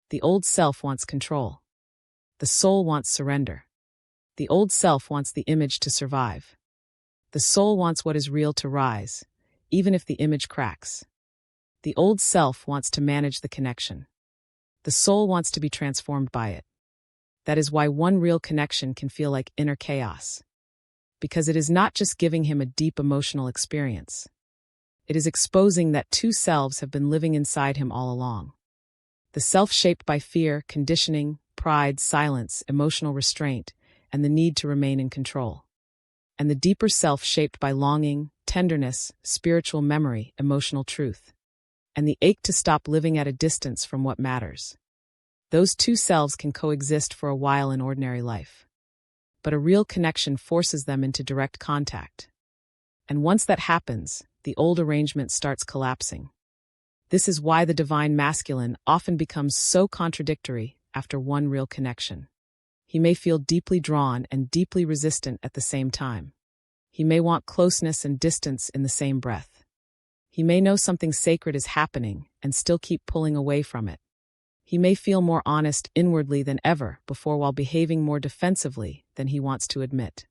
The old self wants control. The soul wants surrender. The old self wants the image to survive. The soul wants what is real to rise, even if the image cracks. The old self wants to manage the connection. The soul wants to be transformed by it. That is why one real connection can feel like inner chaos. Because it is not just giving him a deep emotional experience. It is exposing that two selves have been living inside him all along. The self shaped by fear, conditioning, pride, silence, emotional restraint, and the need to remain in control. And the deeper self shaped by longing, tenderness, spiritual memory, emotional truth. And the ache to stop living at a distance from what matters. Those two selves can coexist for a while in ordinary life. But a real connection forces them into direct contact. And once that happens, the old arrangement starts collapsing. This is why the divine masculine often becomes so contradictory after one real connection. He may feel deeply drawn and deeply resistant at the same time. He may want closeness and distance in the same breath. He may know something sacred is happening and still keep pulling away from it. He may feel more honest inwardly than ever before while behaving more defensively than he wants to admit.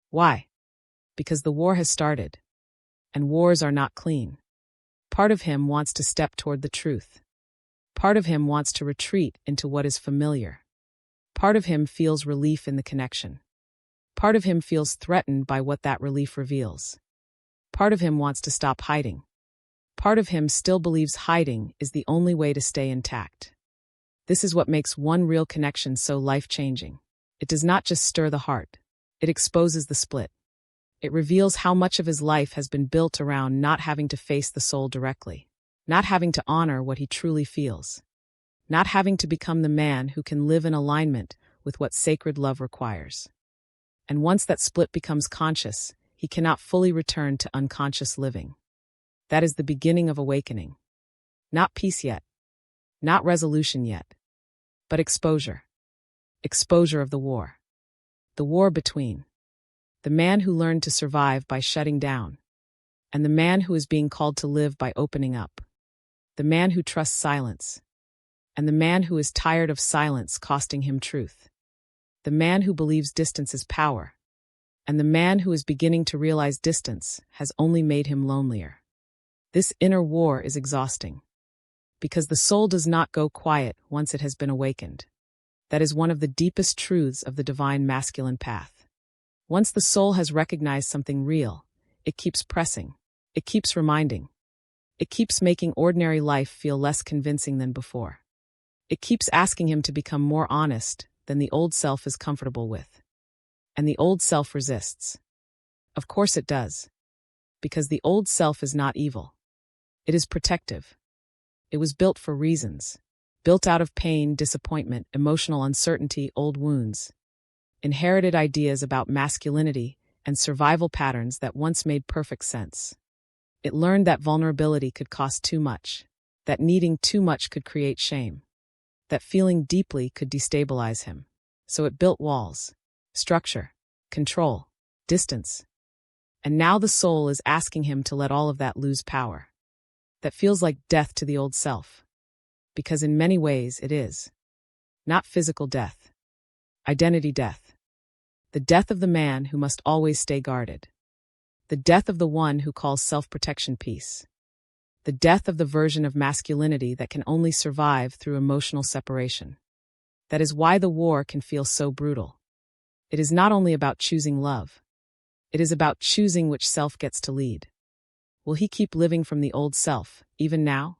Why? Because the war has started. And wars are not clean. Part of him wants to step toward the truth. Part of him wants to retreat into what is familiar. Part of him feels relief in the connection. Part of him feels threatened by what that relief reveals. Part of him wants to stop hiding. Part of him still believes hiding is the only way to stay intact. This is what makes one real connection so life-changing. It does not just stir the heart. It exposes the split. It reveals how much of his life has been built around not having to face the soul directly, not having to honor what he truly feels, not having to become the man who can live in alignment with what sacred love requires. And once that split becomes conscious, he cannot fully return to unconscious living. That is the beginning of awakening. Not peace yet. Not resolution yet. But exposure. Exposure of the war. The war between the man who learned to survive by shutting down, and the man who is being called to live by opening up. The man who trusts silence, and the man who is tired of silence costing him truth. The man who believes distance is power, and the man who is beginning to realize distance has only made him lonelier. This inner war is exhausting, because the soul does not go quiet once it has been awakened. That is one of the deepest truths of the divine masculine path. Once the soul has recognized something real, it keeps pressing, it keeps reminding, it keeps making ordinary life feel less convincing than before. It keeps asking him to become more honest than the old self is comfortable with. And the old self resists. Of course it does. Because the old self is not evil. It is protective. It was built for reasons. Built out of pain, disappointment, emotional uncertainty, old wounds. Inherited ideas about masculinity and survival patterns that once made perfect sense. It learned that vulnerability could cost too much, that needing too much could create shame, that feeling deeply could destabilize him. So it built walls, structure, control, distance. And now the soul is asking him to let all of that lose power. That feels like death to the old self. Because in many ways it is. Not physical death. Identity death. The death of the man who must always stay guarded. The death of the one who calls self-protection peace. The death of the version of masculinity that can only survive through emotional separation. That is why the war can feel so brutal. It is not only about choosing love. It is about choosing which self gets to lead. Will he keep living from the old self, even now?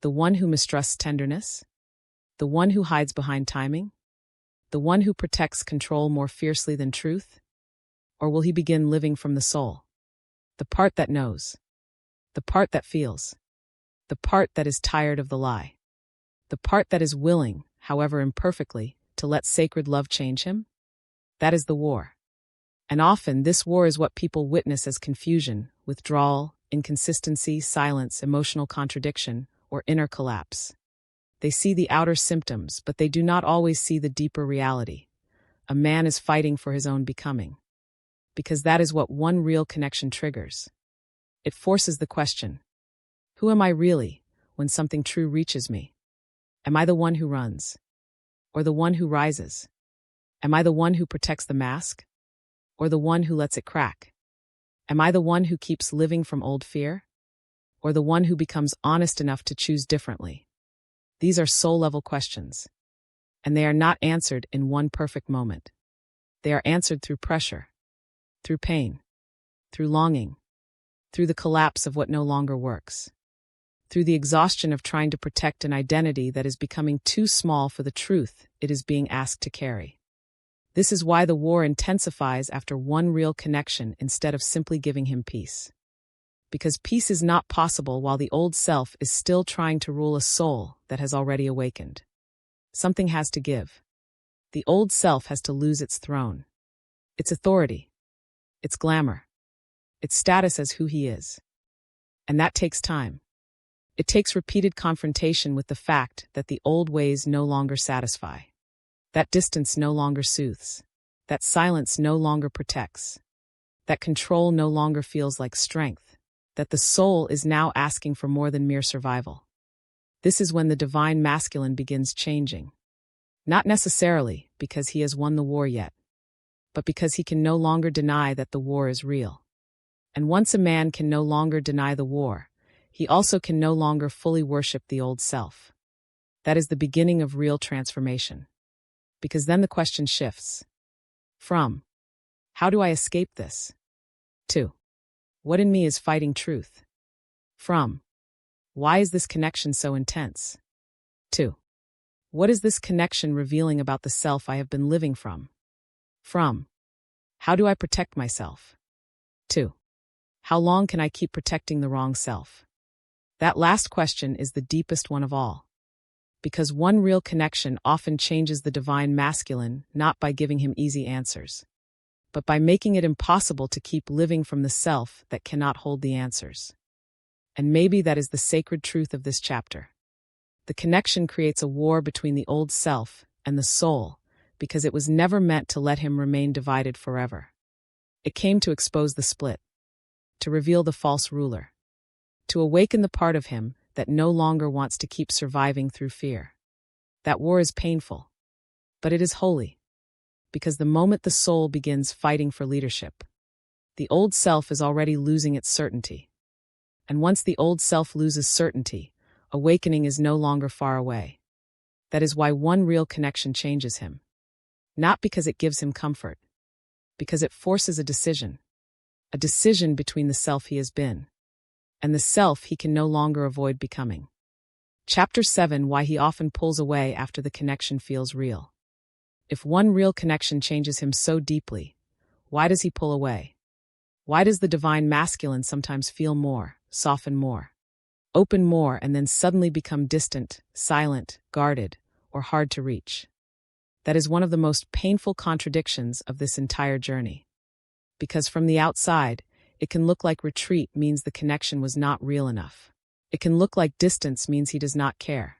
The one who mistrusts tenderness? The one who hides behind timing? The one who protects control more fiercely than truth? Or will he begin living from the soul? The part that knows. The part that feels. the part that is tired of the lie, the part that is willing, however imperfectly, to let sacred love change him? That is the war. And often this war is what people witness as confusion, withdrawal, inconsistency, silence, emotional contradiction, or inner collapse. They see the outer symptoms, but they do not always see the deeper reality. A man is fighting for his own becoming. Because that is what one real connection triggers. It forces the question, who am I really when something true reaches me? Am I the one who runs? Or the one who rises? Am I the one who protects the mask? Or the one who lets it crack? Am I the one who keeps living from old fear? Or the one who becomes honest enough to choose differently? These are soul-level questions. And they are not answered in one perfect moment. They are answered through pressure, through pain, through longing, through the collapse of what no longer works, through the exhaustion of trying to protect an identity that is becoming too small for the truth it is being asked to carry. This is why the war intensifies after one real connection instead of simply giving him peace. Because peace is not possible while the old self is still trying to rule a soul that has already awakened. Something has to give. The old self has to lose its throne, its authority, its glamour, its status as who he is. And that takes time. It takes repeated confrontation with the fact that the old ways no longer satisfy. That distance no longer soothes. That silence no longer protects. That control no longer feels like strength. That the soul is now asking for more than mere survival. This is when the divine masculine begins changing. Not necessarily because he has won the war yet, but because he can no longer deny that the war is real. And once a man can no longer deny the war, he also can no longer fully worship the old self. That is the beginning of real transformation. Because then the question shifts. From, how do I escape this? To, what in me is fighting truth? From, why is this connection so intense? To, what is this connection revealing about the self I have been living from? From, how do I protect myself? To, how long can I keep protecting the wrong self? That last question is the deepest one of all. Because one real connection often changes the divine masculine not by giving him easy answers, but by making it impossible to keep living from the self that cannot hold the answers. And maybe that is the sacred truth of this chapter. The connection creates a war between the old self and the soul, because it was never meant to let him remain divided forever. It came to expose the split, to reveal the false ruler, to awaken the part of him that no longer wants to keep surviving through fear. That war is painful, but it is holy, because the moment the soul begins fighting for leadership, the old self is already losing its certainty. And once the old self loses certainty, awakening is no longer far away. That is why one real connection changes him. Not because it gives him comfort, because it forces a decision between the self he has been and the self he can no longer avoid becoming. Chapter 7: Why he often pulls away after the connection feels real. If one real connection changes him so deeply, why does he pull away? Why does the divine masculine sometimes feel more, soften more, open more, and then suddenly become distant, silent, guarded, or hard to reach? That is one of the most painful contradictions of this entire journey. Because from the outside, it can look like retreat means the connection was not real enough. It can look like distance means he does not care.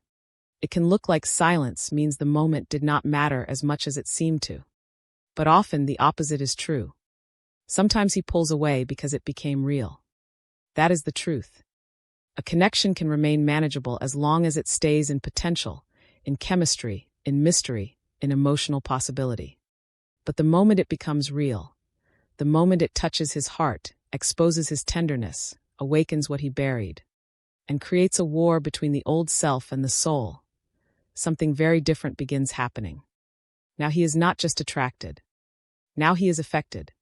It can look like silence means the moment did not matter as much as it seemed to. But often the opposite is true. Sometimes he pulls away because it became real. That is the truth. A connection can remain manageable as long as it stays in potential, in chemistry, in mystery, in emotional possibility. But the moment it becomes real, the moment it touches his heart, exposes his tenderness, awakens what he buried, and creates a war between the old self and the soul, something very different begins happening. Now he is not just attracted. Now he is affected.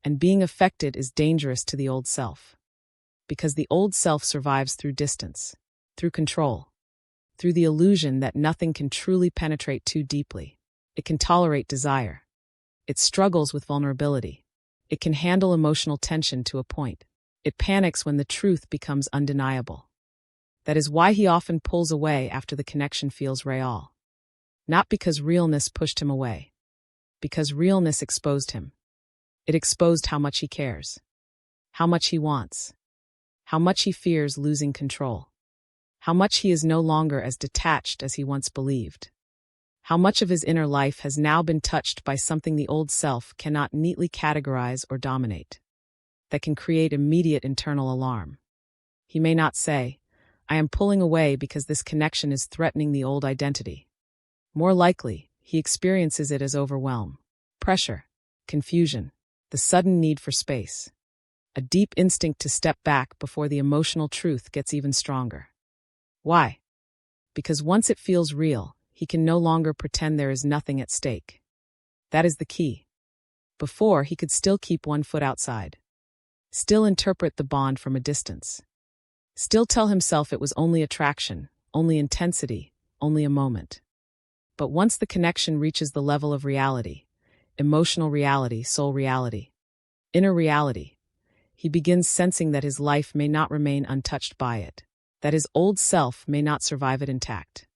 And being affected is dangerous to the old self. Because the old self survives through distance, through control, through the illusion that nothing can truly penetrate too deeply. It can tolerate desire. It struggles with vulnerability. It can handle emotional tension to a point. It panics when the truth becomes undeniable. That is why he often pulls away after the connection feels real. Not because realness pushed him away. Because realness exposed him. It exposed how much he cares. How much he wants. How much he fears losing control. How much he is no longer as detached as he once believed. How much of his inner life has now been touched by something the old self cannot neatly categorize or dominate. That can create immediate internal alarm. He may not say, "I am pulling away because this connection is threatening the old identity." More likely, he experiences it as overwhelm, pressure, confusion, the sudden need for space. A deep instinct to step back before the emotional truth gets even stronger. Why? Because once it feels real, he can no longer pretend there is nothing at stake. That is the key. Before, he could still keep one foot outside. Still interpret the bond from a distance. Still tell himself it was only attraction, only intensity, only a moment. But once the connection reaches the level of reality, emotional reality, soul reality, inner reality, he begins sensing that his life may not remain untouched by it, that his old self may not survive it intact,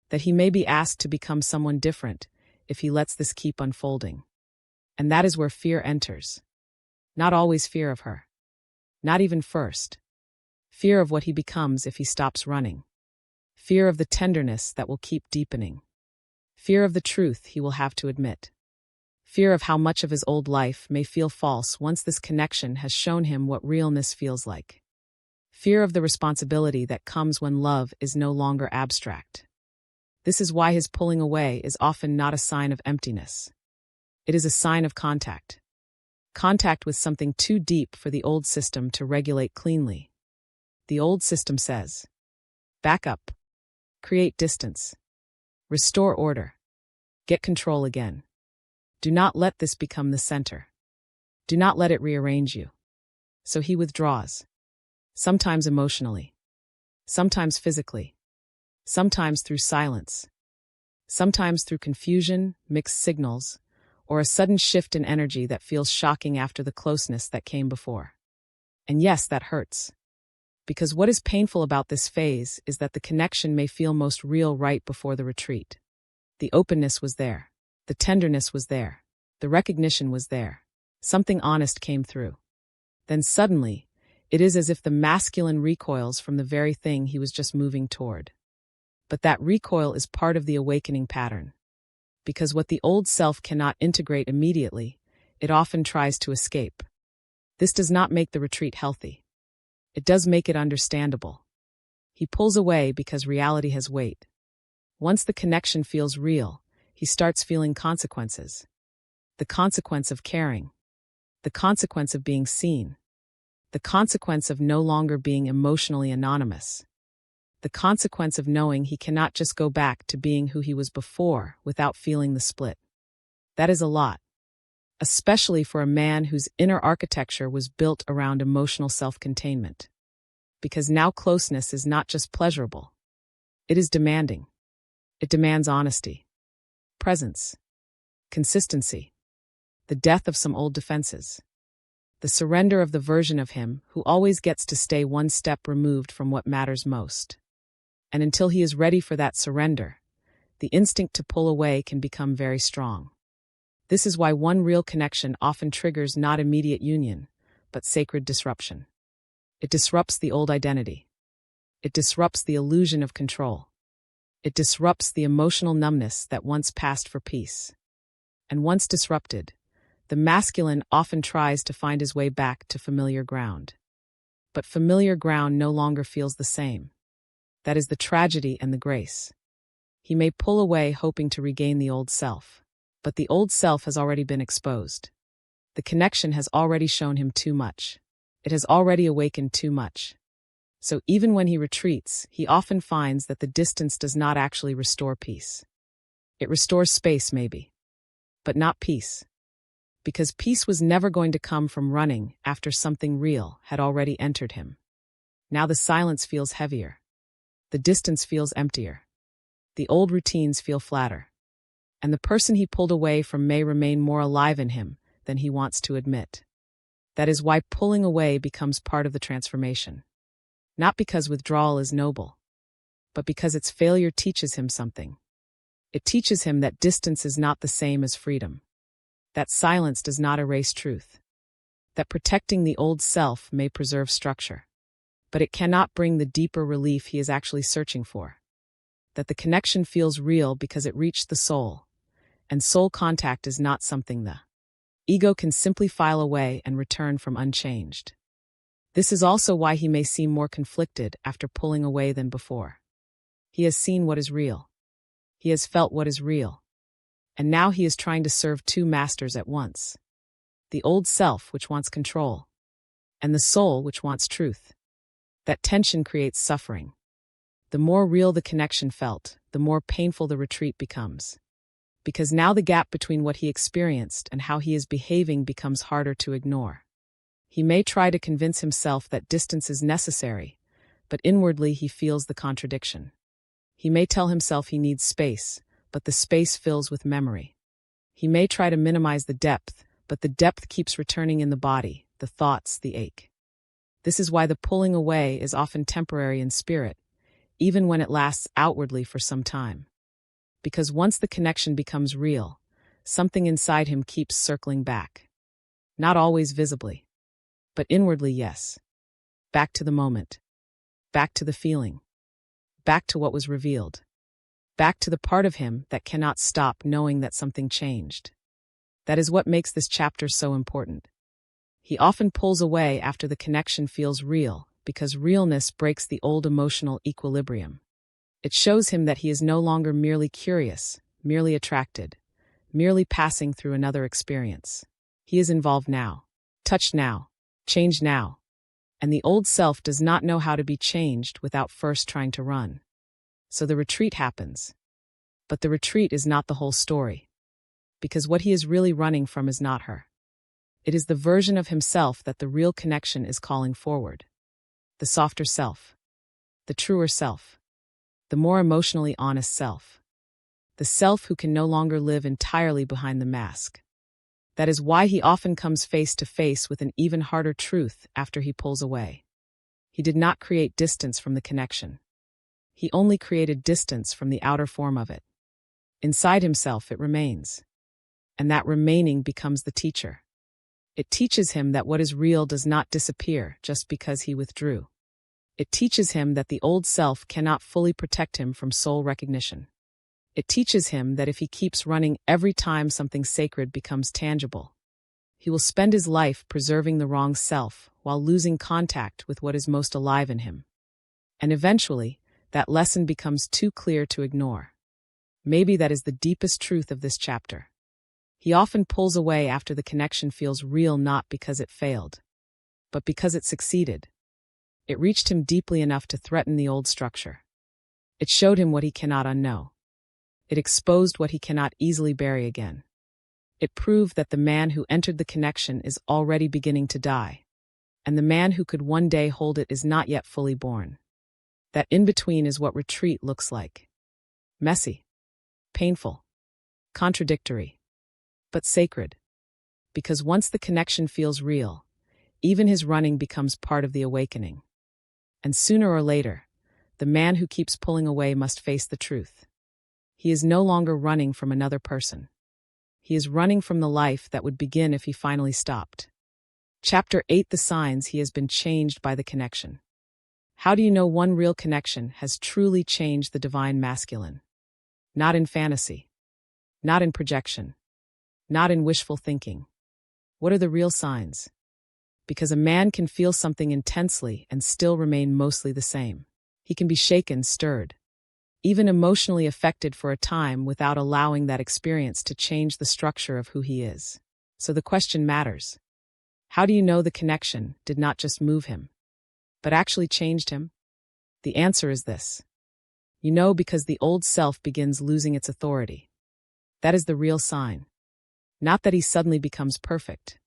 that he may be asked to become someone different if he lets this keep unfolding. And that is where fear enters. Not always fear of her. Not even first. Fear of what he becomes if he stops running. Fear of the tenderness that will keep deepening. Fear of the truth he will have to admit. Fear of how much of his old life may feel false once this connection has shown him what realness feels like. Fear of the responsibility that comes when love is no longer abstract. This is why his pulling away is often not a sign of emptiness. It is a sign of contact. Contact with something too deep for the old system to regulate cleanly. The old system says, back up, create distance, restore order, get control again. Do not let this become the center. Do not let it rearrange you. So he withdraws. Sometimes emotionally. Sometimes physically. Sometimes through silence. Sometimes through confusion, mixed signals, or a sudden shift in energy that feels shocking after the closeness that came before. And yes, that hurts. Because what is painful about this phase is that the connection may feel most real right before the retreat. The openness was there. The tenderness was there. The recognition was there. Something honest came through. Then suddenly, it is as if the masculine recoils from the very thing he was just moving toward. But that recoil is part of the awakening pattern. Because what the old self cannot integrate immediately, it often tries to escape. This does not make the retreat healthy. It does make it understandable. He pulls away because reality has weight. Once the connection feels real, he starts feeling consequences. The consequence of caring. The consequence of being seen. The consequence of no longer being emotionally anonymous. The consequence of knowing he cannot just go back to being who he was before without feeling the split. That is a lot. Especially for a man whose inner architecture was built around emotional self-containment. Because now closeness is not just pleasurable. It is demanding. It demands honesty, presence, consistency, the death of some old defenses, the surrender of the version of him who always gets to stay one step removed from what matters most. And until he is ready for that surrender, the instinct to pull away can become very strong. This is why one real connection often triggers not immediate union, but sacred disruption. It disrupts the old identity. It disrupts the illusion of control. It disrupts the emotional numbness that once passed for peace. And once disrupted, the masculine often tries to find his way back to familiar ground. But familiar ground no longer feels the same. That is the tragedy and the grace. He may pull away hoping to regain the old self, but the old self has already been exposed. The connection has already shown him too much. It has already awakened too much. So even when he retreats, he often finds that the distance does not actually restore peace. It restores space, maybe, but not peace. Because peace was never going to come from running after something real had already entered him. Now the silence feels heavier. The distance feels emptier. The old routines feel flatter. And the person he pulled away from may remain more alive in him than he wants to admit. That is why pulling away becomes part of the transformation. Not because withdrawal is noble, but because its failure teaches him something. It teaches him that distance is not the same as freedom, that silence does not erase truth, that protecting the old self may preserve structure, but it cannot bring the deeper relief he is actually searching for, that the connection feels real because it reached the soul, and soul contact is not something the ego can simply file away and return from unchanged. This is also why he may seem more conflicted after pulling away than before. He has seen what is real. He has felt what is real. And now he is trying to serve two masters at once. The old self, which wants control, and the soul, which wants truth. That tension creates suffering. The more real the connection felt, the more painful the retreat becomes. Because now the gap between what he experienced and how he is behaving becomes harder to ignore. He may try to convince himself that distance is necessary, but inwardly he feels the contradiction. He may tell himself he needs space, but the space fills with memory. He may try to minimize the depth, but the depth keeps returning in the body, the thoughts, the ache. This is why the pulling away is often temporary in spirit, even when it lasts outwardly for some time. Because once the connection becomes real, something inside him keeps circling back. Not always visibly, but inwardly, yes. Back to the moment. Back to the feeling. Back to what was revealed. Back to the part of him that cannot stop knowing that something changed. That is what makes this chapter so important. He often pulls away after the connection feels real, because realness breaks the old emotional equilibrium. It shows him that he is no longer merely curious, merely attracted, merely passing through another experience. He is involved now, touched now, changed now. And the old self does not know how to be changed without first trying to run. So the retreat happens. But the retreat is not the whole story. Because what he is really running from is not her. It is the version of himself that the real connection is calling forward. The softer self. The truer self. The more emotionally honest self. The self who can no longer live entirely behind the mask. That is why he often comes face to face with an even harder truth after he pulls away. He did not create distance from the connection. He only created distance from the outer form of it. Inside himself it remains. And that remaining becomes the teacher. It teaches him that what is real does not disappear just because he withdrew. It teaches him that the old self cannot fully protect him from soul recognition. It teaches him that if he keeps running every time something sacred becomes tangible, he will spend his life preserving the wrong self while losing contact with what is most alive in him. And eventually, that lesson becomes too clear to ignore. Maybe that is the deepest truth of this chapter. He often pulls away after the connection feels real, not because it failed, but because it succeeded. It reached him deeply enough to threaten the old structure. It showed him what he cannot unknow. It exposed what he cannot easily bury again. It proved that the man who entered the connection is already beginning to die, and the man who could one day hold it is not yet fully born. That in-between is what retreat looks like. Messy, painful, contradictory, but sacred. Because once the connection feels real, even his running becomes part of the awakening. And sooner or later, the man who keeps pulling away must face the truth. He is no longer running from another person. He is running from the life that would begin if he finally stopped. Chapter 8: The Signs He Has Been Changed by the Connection. How do you know one real connection has truly changed the divine masculine? Not in fantasy. Not in projection. Not in wishful thinking. What are the real signs? Because a man can feel something intensely and still remain mostly the same. He can be shaken, stirred, even emotionally affected for a time without allowing that experience to change the structure of who he is. So the question matters. How do you know the connection did not just move him, but actually changed him? The answer is this. You know because the old self begins losing its authority. That is the real sign. Not that he suddenly becomes perfect.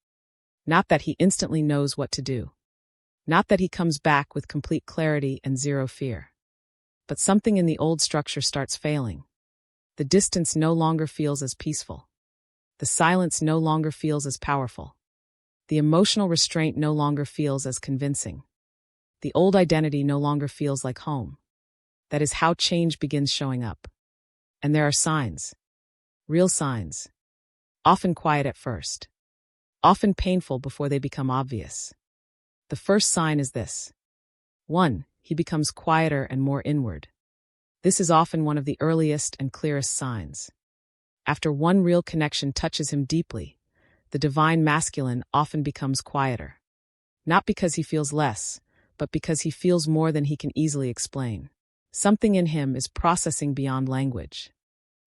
Not that he instantly knows what to do. Not that he comes back with complete clarity and zero fear. But something in the old structure starts failing. The distance no longer feels as peaceful. The silence no longer feels as powerful. The emotional restraint no longer feels as convincing. The old identity no longer feels like home. That is how change begins showing up. And there are signs. Real signs. Often quiet at first. Often painful before they become obvious. The first sign is this. 1. He becomes quieter and more inward. This is often one of the earliest and clearest signs. After one real connection touches him deeply, the divine masculine often becomes quieter. Not because he feels less, but because he feels more than he can easily explain. Something in him is processing beyond language.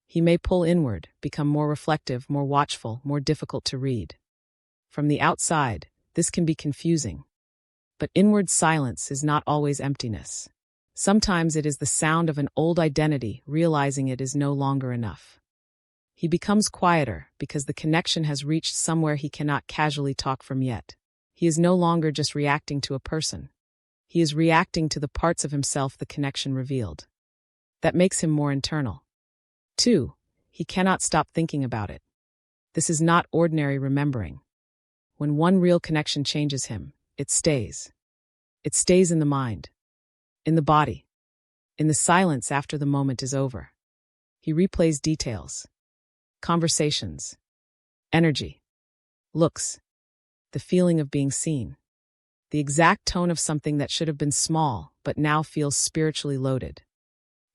He may pull inward, become more reflective, more watchful, more difficult to read. From the outside, this can be confusing. But inward silence is not always emptiness. Sometimes it is the sound of an old identity realizing it is no longer enough. He becomes quieter because the connection has reached somewhere he cannot casually talk from yet. He is no longer just reacting to a person. He is reacting to the parts of himself the connection revealed. That makes him more internal. 2. He cannot stop thinking about it. This is not ordinary remembering. When one real connection changes him, it stays. It stays in the mind, in the body, in the silence after the moment is over. He replays details, conversations, energy, looks, the feeling of being seen, the exact tone of something that should have been small but now feels spiritually loaded.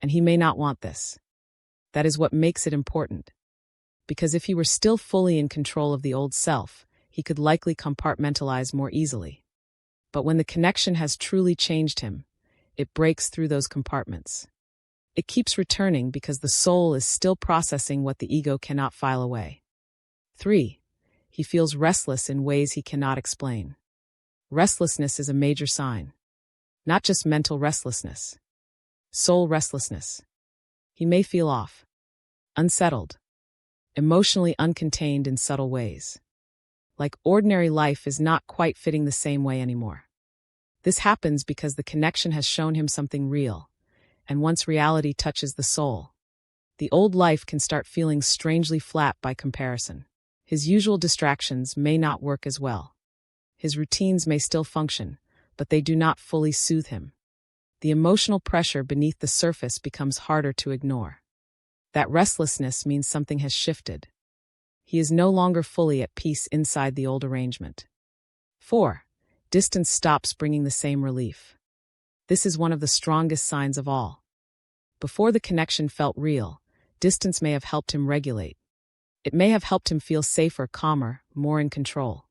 And he may not want this. That is what makes it important. Because if he were still fully in control of the old self, he could likely compartmentalize more easily. But when the connection has truly changed him, it breaks through those compartments. It keeps returning because the soul is still processing what the ego cannot file away. 3. He feels restless in ways he cannot explain. Restlessness is a major sign. Not just mental restlessness. Soul restlessness. He may feel off, unsettled, emotionally uncontained in subtle ways. Like ordinary life is not quite fitting the same way anymore. This happens because the connection has shown him something real, and once reality touches the soul, the old life can start feeling strangely flat by comparison. His usual distractions may not work as well. His routines may still function, but they do not fully soothe him. The emotional pressure beneath the surface becomes harder to ignore. That restlessness means something has shifted. He is no longer fully at peace inside the old arrangement. 4. Distance stops bringing the same relief. This is one of the strongest signs of all. Before the connection felt real, distance may have helped him regulate. It may have helped him feel safer, calmer, more in control.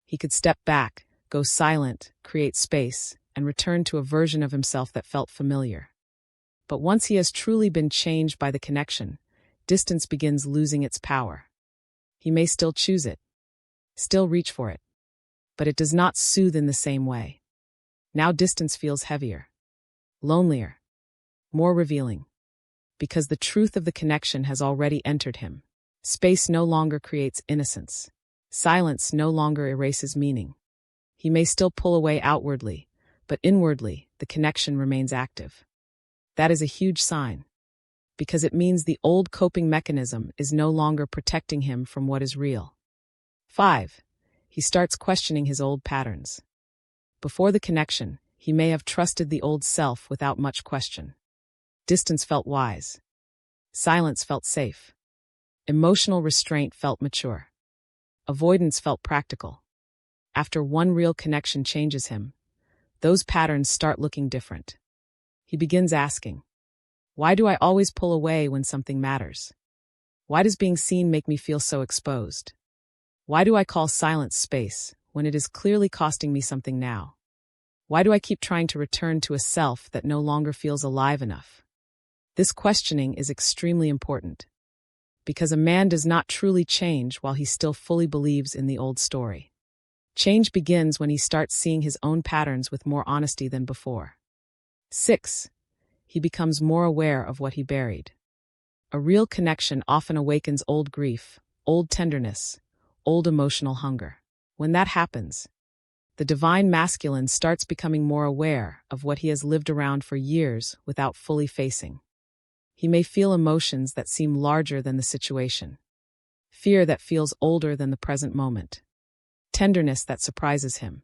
He could step back, go silent, create space, and return to a version of himself that felt familiar. But once he has truly been changed by the connection, distance begins losing its power. He may still choose it, still reach for it, but it does not soothe in the same way. Now distance feels heavier, lonelier, more revealing, because the truth of the connection has already entered him. Space no longer creates innocence. Silence no longer erases meaning. He may still pull away outwardly, but inwardly, the connection remains active. That is a huge sign, because it means the old coping mechanism is no longer protecting him from what is real. 5. He starts questioning his old patterns. Before the connection, he may have trusted the old self without much question. Distance felt wise. Silence felt safe. Emotional restraint felt mature. Avoidance felt practical. After one real connection changes him, those patterns start looking different. He begins asking, why do I always pull away when something matters? Why does being seen make me feel so exposed? Why do I call silence space when it is clearly costing me something now? Why do I keep trying to return to a self that no longer feels alive enough? This questioning is extremely important, because a man does not truly change while he still fully believes in the old story. Change begins when he starts seeing his own patterns with more honesty than before. 6. He becomes more aware of what he buried. A real connection often awakens old grief, old tenderness, old emotional hunger. When that happens, the divine masculine starts becoming more aware of what he has lived around for years without fully facing. He may feel emotions that seem larger than the situation, fear that feels older than the present moment, tenderness that surprises him,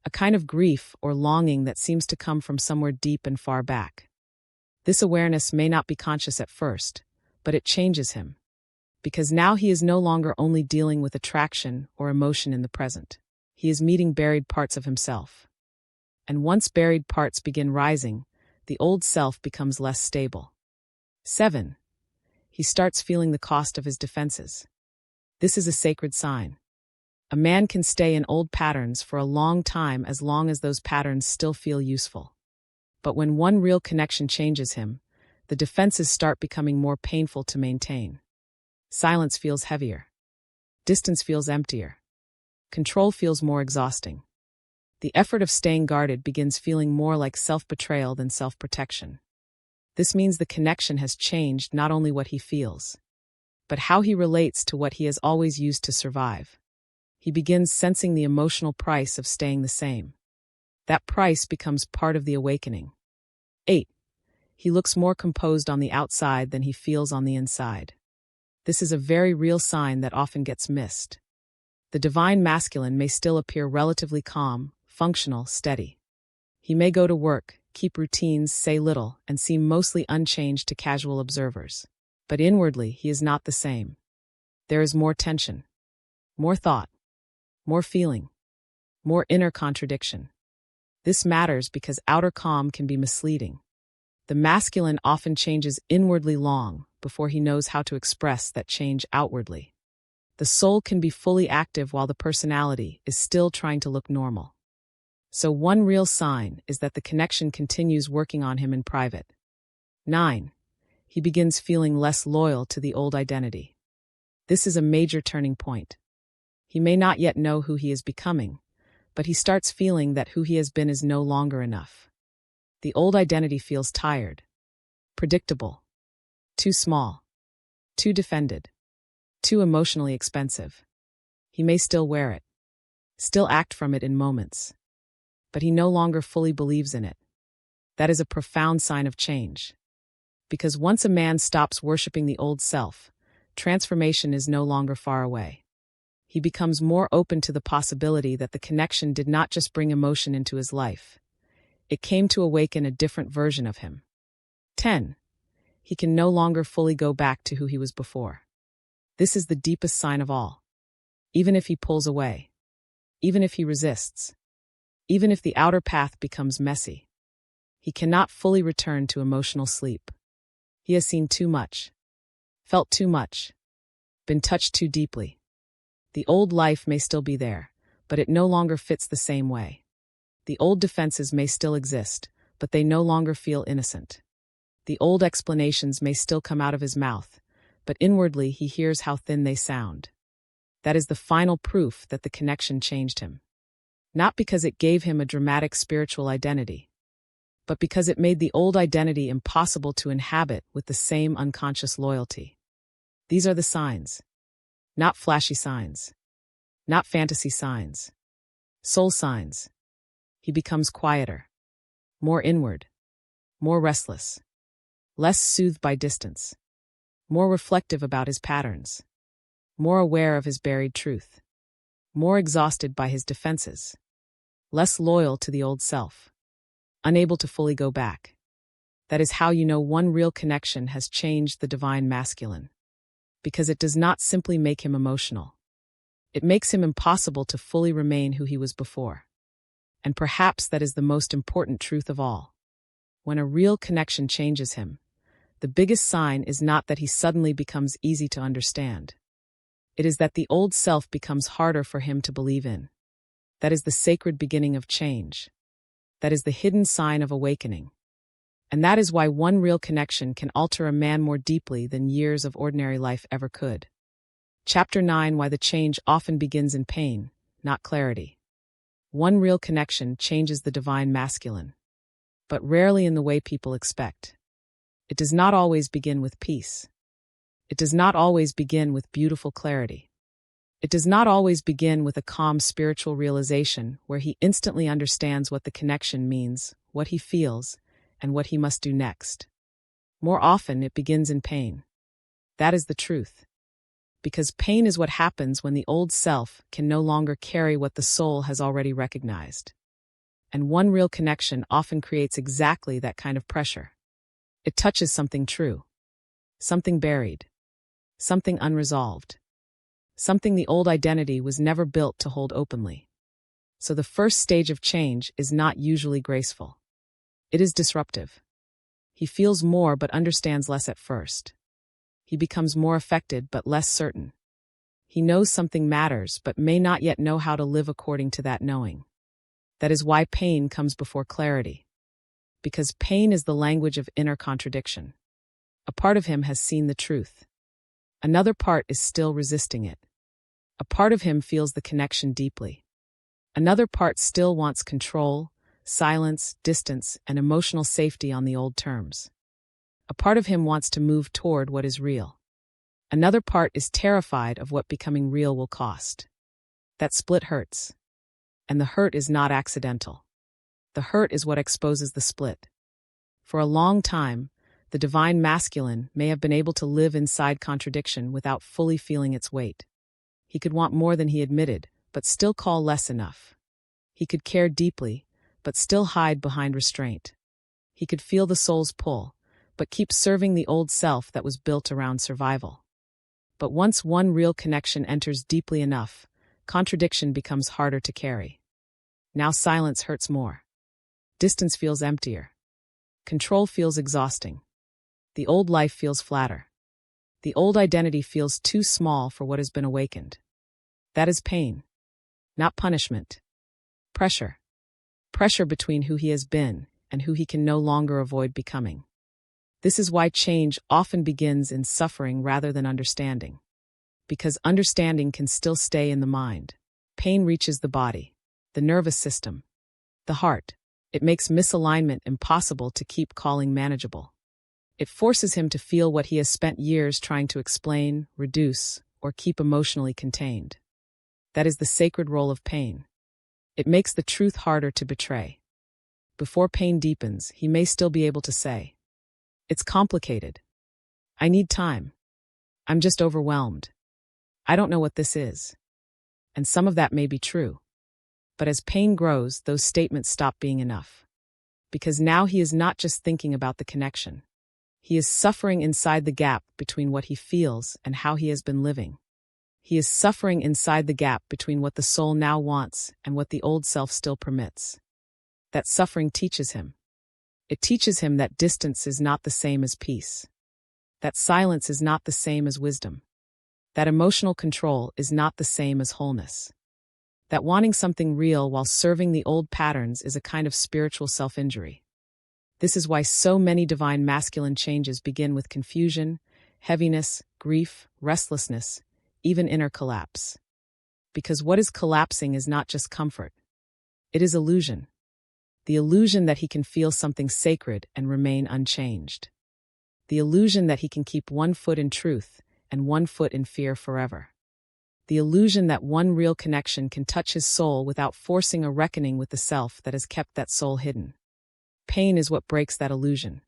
a kind of grief or longing that seems to come from somewhere deep and far back. This awareness may not be conscious at first, but it changes him, because now he is no longer only dealing with attraction or emotion in the present. He is meeting buried parts of himself. And once buried parts begin rising, the old self becomes less stable. 7. He starts feeling the cost of his defenses. This is a sacred sign. A man can stay in old patterns for a long time as long as those patterns still feel useful. But when one real connection changes him, the defenses start becoming more painful to maintain. Silence feels heavier. Distance feels emptier. Control feels more exhausting. The effort of staying guarded begins feeling more like self-betrayal than self-protection. This means the connection has changed not only what he feels, but how he relates to what he has always used to survive. He begins sensing the emotional price of staying the same. That price becomes part of the awakening. 8. He looks more composed on the outside than he feels on the inside. This is a very real sign that often gets missed. The divine masculine may still appear relatively calm, functional, steady. He may go to work, keep routines, say little, and seem mostly unchanged to casual observers. But inwardly, he is not the same. There is more tension, more thought, more feeling, more inner contradiction. This matters because outer calm can be misleading. The masculine often changes inwardly long before he knows how to express that change outwardly. The soul can be fully active while the personality is still trying to look normal. So one real sign is that the connection continues working on him in private. 9. He begins feeling less loyal to the old identity. This is a major turning point. He may not yet know who he is becoming, but he starts feeling that who he has been is no longer enough. The old identity feels tired, predictable, too small, too defended, too emotionally expensive. He may still wear it, still act from it in moments, but he no longer fully believes in it. That is a profound sign of change. Because once a man stops worshiping the old self, transformation is no longer far away. He becomes more open to the possibility that the connection did not just bring emotion into his life. It came to awaken a different version of him. 10. He can no longer fully go back to who he was before. This is the deepest sign of all. Even if he pulls away, even if he resists, even if the outer path becomes messy, he cannot fully return to emotional sleep. He has seen too much, felt too much, been touched too deeply. The old life may still be there, but it no longer fits the same way. The old defenses may still exist, but they no longer feel innocent. The old explanations may still come out of his mouth, but inwardly he hears how thin they sound. That is the final proof that the connection changed him. Not because it gave him a dramatic spiritual identity, but because it made the old identity impossible to inhabit with the same unconscious loyalty. These are the signs. Not flashy signs. Not fantasy signs. Soul signs. He becomes quieter, more inward, more restless, less soothed by distance, more reflective about his patterns, more aware of his buried truth, more exhausted by his defenses, less loyal to the old self, unable to fully go back. That is how you know one real connection has changed the divine masculine. Because it does not simply make him emotional. It makes him impossible to fully remain who he was before. And perhaps that is the most important truth of all. When a real connection changes him, the biggest sign is not that he suddenly becomes easy to understand. It is that the old self becomes harder for him to believe in. That is the sacred beginning of change. That is the hidden sign of awakening. And that is why one real connection can alter a man more deeply than years of ordinary life ever could. Chapter 9: Why the change often begins in pain, not clarity. One real connection changes the divine masculine, but rarely in the way people expect. It does not always begin with peace. It does not always begin with beautiful clarity. It does not always begin with a calm spiritual realization where he instantly understands what the connection means, what he feels, and what he must do next. More often, it begins in pain. That is the truth. Because pain is what happens when the old self can no longer carry what the soul has already recognized. and one real connection often creates exactly that kind of pressure. It touches something true, something buried, something unresolved, something the old identity was never built to hold openly. So the first stage of change is not usually graceful. It is disruptive. He feels more but understands less at first. He becomes more affected but less certain. He knows something matters but may not yet know how to live according to that knowing. That is why pain comes before clarity. Because pain is the language of inner contradiction. A part of him has seen the truth. Another part is still resisting it. A part of him feels the connection deeply. Another part still wants control, silence, distance, and emotional safety on the old terms. A part of him wants to move toward what is real. Another part is terrified of what becoming real will cost. That split hurts. And the hurt is not accidental. The hurt is what exposes the split. For a long time, the divine masculine may have been able to live inside contradiction without fully feeling its weight. He could want more than he admitted, but still call less enough. He could care deeply, but still hide behind restraint. He could feel the soul's pull, but keep serving the old self that was built around survival. But once one real connection enters deeply enough, contradiction becomes harder to carry. Now silence hurts more. Distance feels emptier. Control feels exhausting. The old life feels flatter. The old identity feels too small for what has been awakened. That is pain, not punishment. Pressure. Pressure between who he has been and who he can no longer avoid becoming. This is why change often begins in suffering rather than understanding. Because understanding can still stay in the mind. Pain reaches the body, the nervous system, the heart. It makes misalignment impossible to keep calling manageable. It forces him to feel what he has spent years trying to explain, reduce, or keep emotionally contained. That is the sacred role of pain. It makes the truth harder to betray. Before pain deepens, he may still be able to say, "It's complicated. I need time. I'm just overwhelmed. I don't know what this is." And some of that may be true. But as pain grows, those statements stop being enough. Because now he is not just thinking about the connection. He is suffering inside the gap between what he feels and how he has been living. He is suffering inside the gap between what the soul now wants and what the old self still permits. That suffering teaches him. It teaches him that distance is not the same as peace. That silence is not the same as wisdom. That emotional control is not the same as wholeness. That wanting something real while serving the old patterns is a kind of spiritual self-injury. This is why so many divine masculine changes begin with confusion, heaviness, grief, restlessness, even inner collapse. Because what is collapsing is not just comfort. It is illusion. The illusion that he can feel something sacred and remain unchanged. The illusion that he can keep one foot in truth and one foot in fear forever. The illusion that one real connection can touch his soul without forcing a reckoning with the self that has kept that soul hidden. Pain is what breaks that illusion.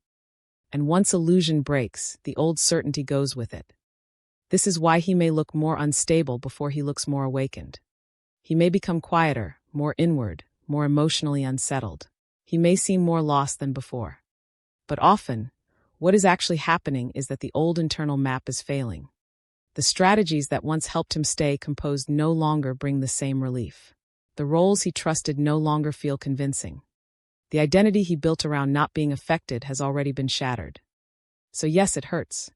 And once illusion breaks, the old certainty goes with it. This is why he may look more unstable before he looks more awakened. He may become quieter, more inward, more emotionally unsettled. He may seem more lost than before. But often, what is actually happening is that the old internal map is failing. The strategies that once helped him stay composed no longer bring the same relief. The roles he trusted no longer feel convincing. The identity he built around not being affected has already been shattered. So yes, it hurts.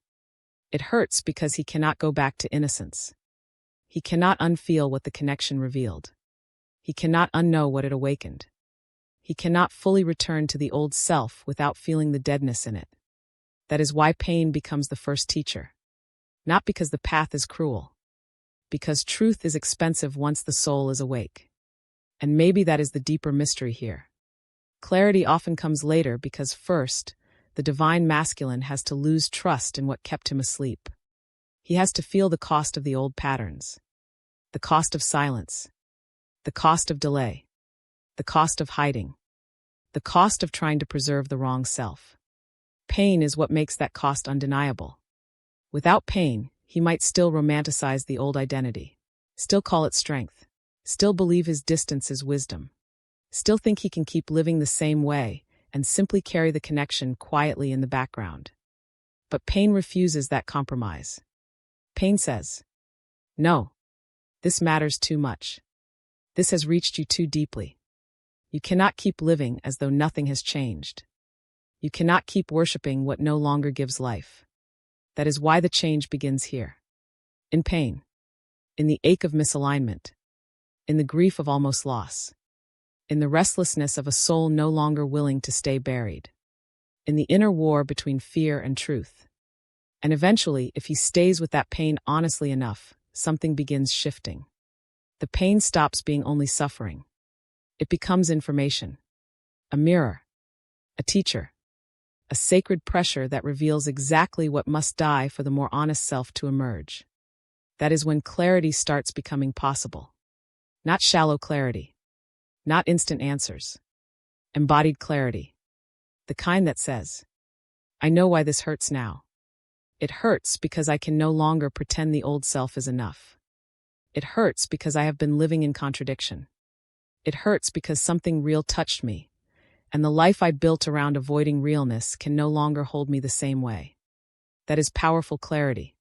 It hurts because he cannot go back to innocence. He cannot unfeel what the connection revealed. He cannot unknow what it awakened. He cannot fully return to the old self without feeling the deadness in it. That is why pain becomes the first teacher. Not because the path is cruel. Because truth is expensive once the soul is awake. And maybe that is the deeper mystery here. Clarity often comes later because first, the divine masculine has to lose trust in what kept him asleep. He has to feel the cost of the old patterns. The cost of silence. The cost of delay. The cost of hiding. The cost of trying to preserve the wrong self. Pain is what makes that cost undeniable. Without pain, he might still romanticize the old identity. Still call it strength. Still believe his distance is wisdom. still think he can keep living the same way, and simply carry the connection quietly in the background. But pain refuses that compromise. Pain says, "No, this matters too much. This has reached you too deeply. You cannot keep living as though nothing has changed. You cannot keep worshiping what no longer gives life." That is why the change begins here. In pain. In the ache of misalignment. In the grief of almost loss. In the restlessness of a soul no longer willing to stay buried. In the inner war between fear and truth. And eventually, if he stays with that pain honestly enough, something begins shifting. The pain stops being only suffering. It becomes information. A mirror. A teacher. A sacred pressure that reveals exactly what must die for the more honest self to emerge. That is when clarity starts becoming possible. Not shallow clarity. Not instant answers. Embodied clarity. The kind that says, "I know why this hurts now. It hurts because I can no longer pretend the old self is enough. It hurts because I have been living in contradiction. It hurts because something real touched me, and the life I built around avoiding realness can no longer hold me the same way." That is powerful clarity.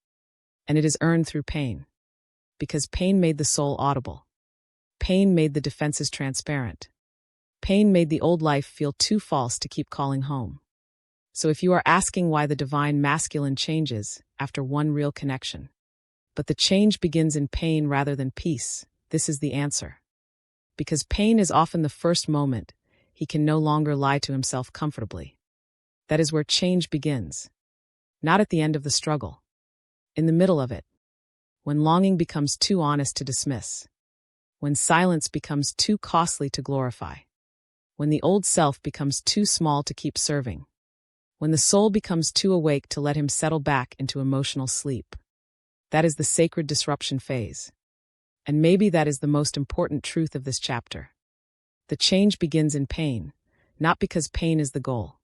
And it is earned through pain. Because pain made the soul audible. Pain made the defenses transparent. Pain made the old life feel too false to keep calling home. So if you are asking why the divine masculine changes after one real connection, but the change begins in pain rather than peace, this is the answer. Because pain is often the first moment he can no longer lie to himself comfortably. That is where change begins. Not at the end of the struggle. In the middle of it. When longing becomes too honest to dismiss. When silence becomes too costly to glorify. When the old self becomes too small to keep serving. When the soul becomes too awake to let him settle back into emotional sleep. That is the sacred disruption phase. And maybe that is the most important truth of this chapter. The change begins in pain, not because pain is the goal,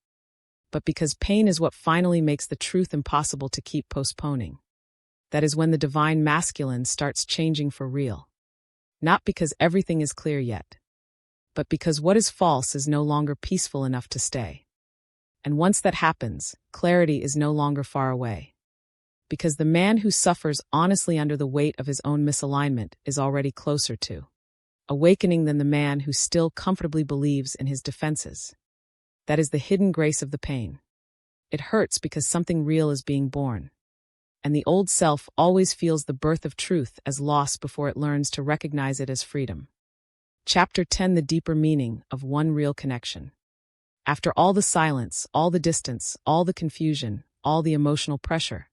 but because pain is what finally makes the truth impossible to keep postponing. That is when the divine masculine starts changing for real. Not because everything is clear yet, but because what is false is no longer peaceful enough to stay. And once that happens, clarity is no longer far away. Because the man who suffers honestly under the weight of his own misalignment is already closer to awakening than the man who still comfortably believes in his defenses. That is the hidden grace of the pain. It hurts because something real is being born. And the old self always feels the birth of truth as loss before it learns to recognize it as freedom. Chapter 10: The deeper meaning of one real connection. After all the silence, all the distance, all the confusion, all the emotional pressure,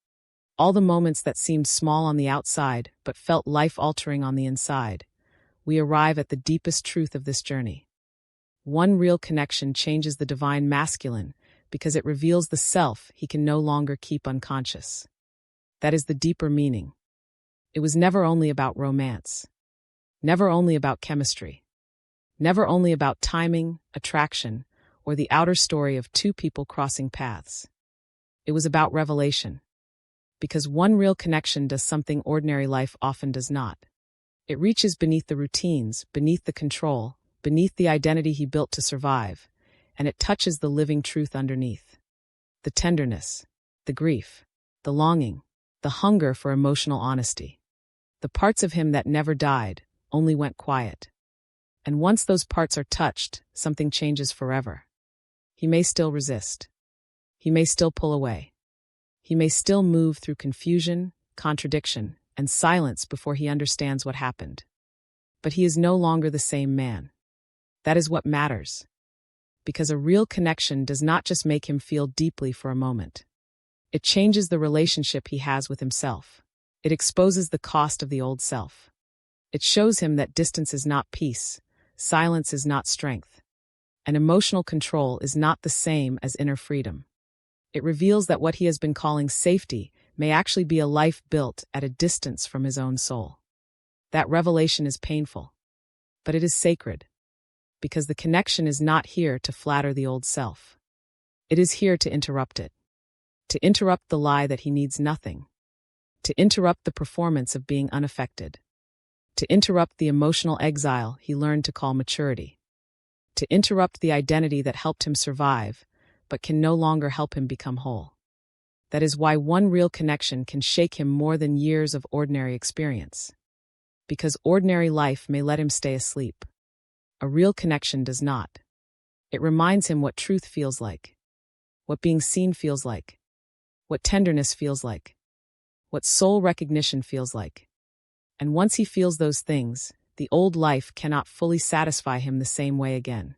all the moments that seemed small on the outside but felt life-altering on the inside, we arrive at the deepest truth of this journey. One real connection changes the divine masculine because it reveals the self he can no longer keep unconscious. That is the deeper meaning. It was never only about romance. Never only about chemistry. Never only about timing, attraction, or the outer story of two people crossing paths. It was about revelation. Because one real connection does something ordinary life often does not. It reaches beneath the routines, beneath the control, beneath the identity he built to survive, and it touches the living truth underneath. The tenderness, the grief, the longing, the hunger for emotional honesty. The parts of him that never died, only went quiet. And once those parts are touched, something changes forever. He may still resist. He may still pull away. He may still move through confusion, contradiction, and silence before he understands what happened. But he is no longer the same man. That is what matters. Because a real connection does not just make him feel deeply for a moment. It changes the relationship he has with himself. It exposes the cost of the old self. It shows him that distance is not peace, silence is not strength, and emotional control is not the same as inner freedom. It reveals that what he has been calling safety may actually be a life built at a distance from his own soul. That revelation is painful, but it is sacred, because the connection is not here to flatter the old self. It is here to interrupt it. To interrupt the lie that he needs nothing. To interrupt the performance of being unaffected. To interrupt the emotional exile he learned to call maturity. to interrupt the identity that helped him survive, but can no longer help him become whole. That is why one real connection can shake him more than years of ordinary experience. Because ordinary life may let him stay asleep. A real connection does not. It reminds him what truth feels like, what being seen feels like, what tenderness feels like, what soul recognition feels like. And once he feels those things, the old life cannot fully satisfy him the same way again.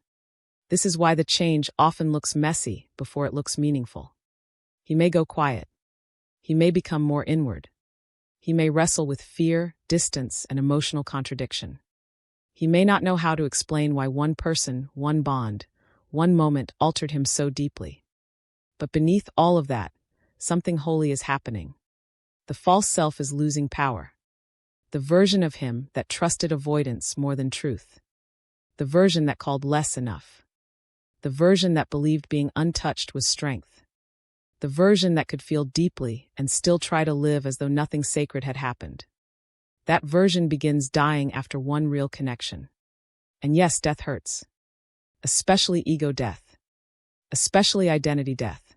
This is why the change often looks messy before it looks meaningful. He may go quiet. He may become more inward. He may wrestle with fear, distance, and emotional contradiction. He may not know how to explain why one person, one bond, one moment altered him so deeply. But beneath all of that, something holy is happening. The false self is losing power. The version of him that trusted avoidance more than truth. The version that called less enough. The version that believed being untouched was strength. The version that could feel deeply and still try to live as though nothing sacred had happened. That version begins dying after one real connection. And yes, death hurts. Especially ego death. Especially identity death.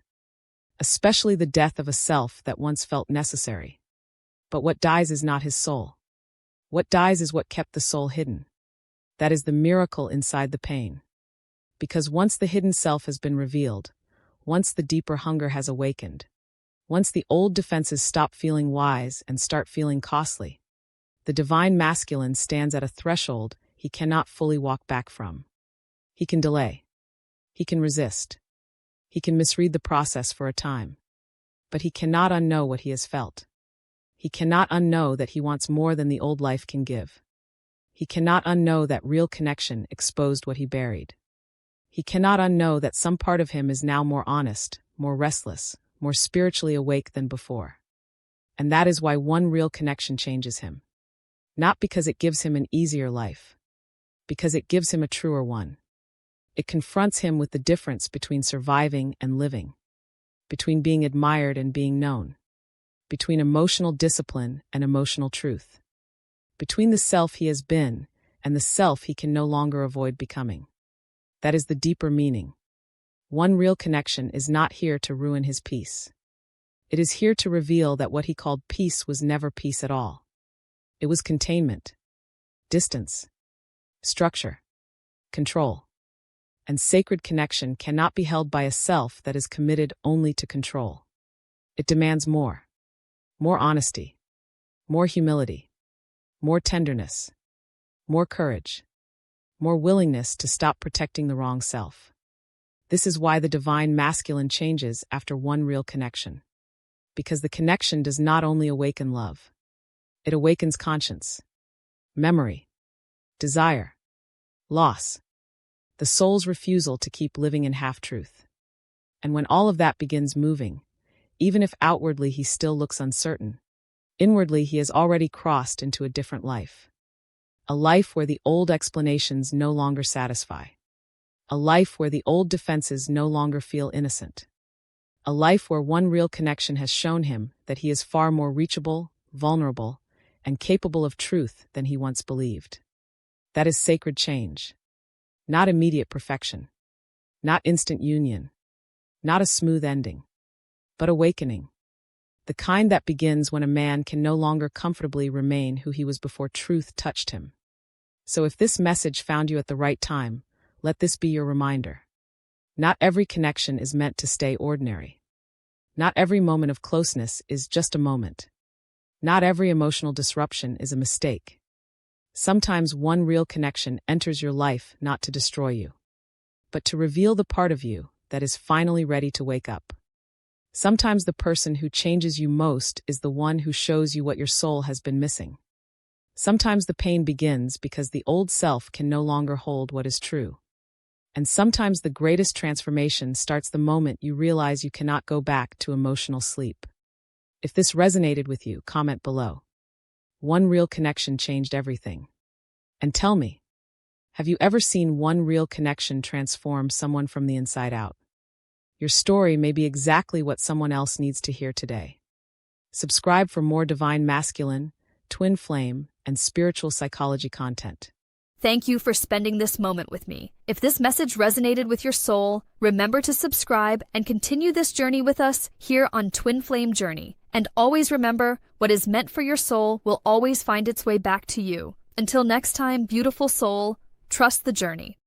Especially the death of a self that once felt necessary. But what dies is not his soul. What dies is what kept the soul hidden. That is the miracle inside the pain. Because once the hidden self has been revealed, once the deeper hunger has awakened, once the old defenses stop feeling wise and start feeling costly, the divine masculine stands at a threshold he cannot fully walk back from. He can delay. He can resist. He can misread the process for a time. But he cannot unknow what he has felt. He cannot unknow that he wants more than the old life can give. He cannot unknow that real connection exposed what he buried. He cannot unknow that some part of him is now more honest, more restless, more spiritually awake than before. And that is why one real connection changes him. Not because it gives him an easier life. Because it gives him a truer one. It confronts him with the difference between surviving and living. Between being admired and being known. Between emotional discipline and emotional truth. Between the self he has been and the self he can no longer avoid becoming. That is the deeper meaning. One real connection is not here to ruin his peace. It is here to reveal that what he called peace was never peace at all. It was containment, distance, structure, control. And sacred connection cannot be held by a self that is committed only to control. It demands more. More honesty. More humility. More tenderness. More courage. More willingness to stop protecting the wrong self. This is why the divine masculine changes after one real connection. Because the connection does not only awaken love. It awakens conscience, memory, desire, loss, the soul's refusal to keep living in half-truth. And when all of that begins moving, even if outwardly he still looks uncertain, inwardly he has already crossed into a different life. A life where the old explanations no longer satisfy. A life where the old defenses no longer feel innocent. A life where one real connection has shown him that he is far more reachable, vulnerable, and capable of truth than he once believed. That is sacred change. Not immediate perfection. Not instant union. Not a smooth ending. But awakening. The kind that begins when a man can no longer comfortably remain who he was before truth touched him. So if this message found you at the right time, let this be your reminder. Not every connection is meant to stay ordinary. Not every moment of closeness is just a moment. Not every emotional disruption is a mistake. Sometimes one real connection enters your life not to destroy you, but to reveal the part of you that is finally ready to wake up. Sometimes the person who changes you most is the one who shows you what your soul has been missing. Sometimes the pain begins because the old self can no longer hold what is true. And sometimes the greatest transformation starts the moment you realize you cannot go back to emotional sleep. If this resonated with you, comment below. One real connection changed everything. And tell me, have you ever seen one real connection transform someone from the inside out? Your story may be exactly what someone else needs to hear today. Subscribe for more divine masculine, twin flame, and spiritual psychology content. Thank you for spending this moment with me. If this message resonated with your soul, remember to subscribe and continue this journey with us here on Twin Flame Journey. And always remember, what is meant for your soul will always find its way back to you. Until next time, beautiful soul, trust the journey.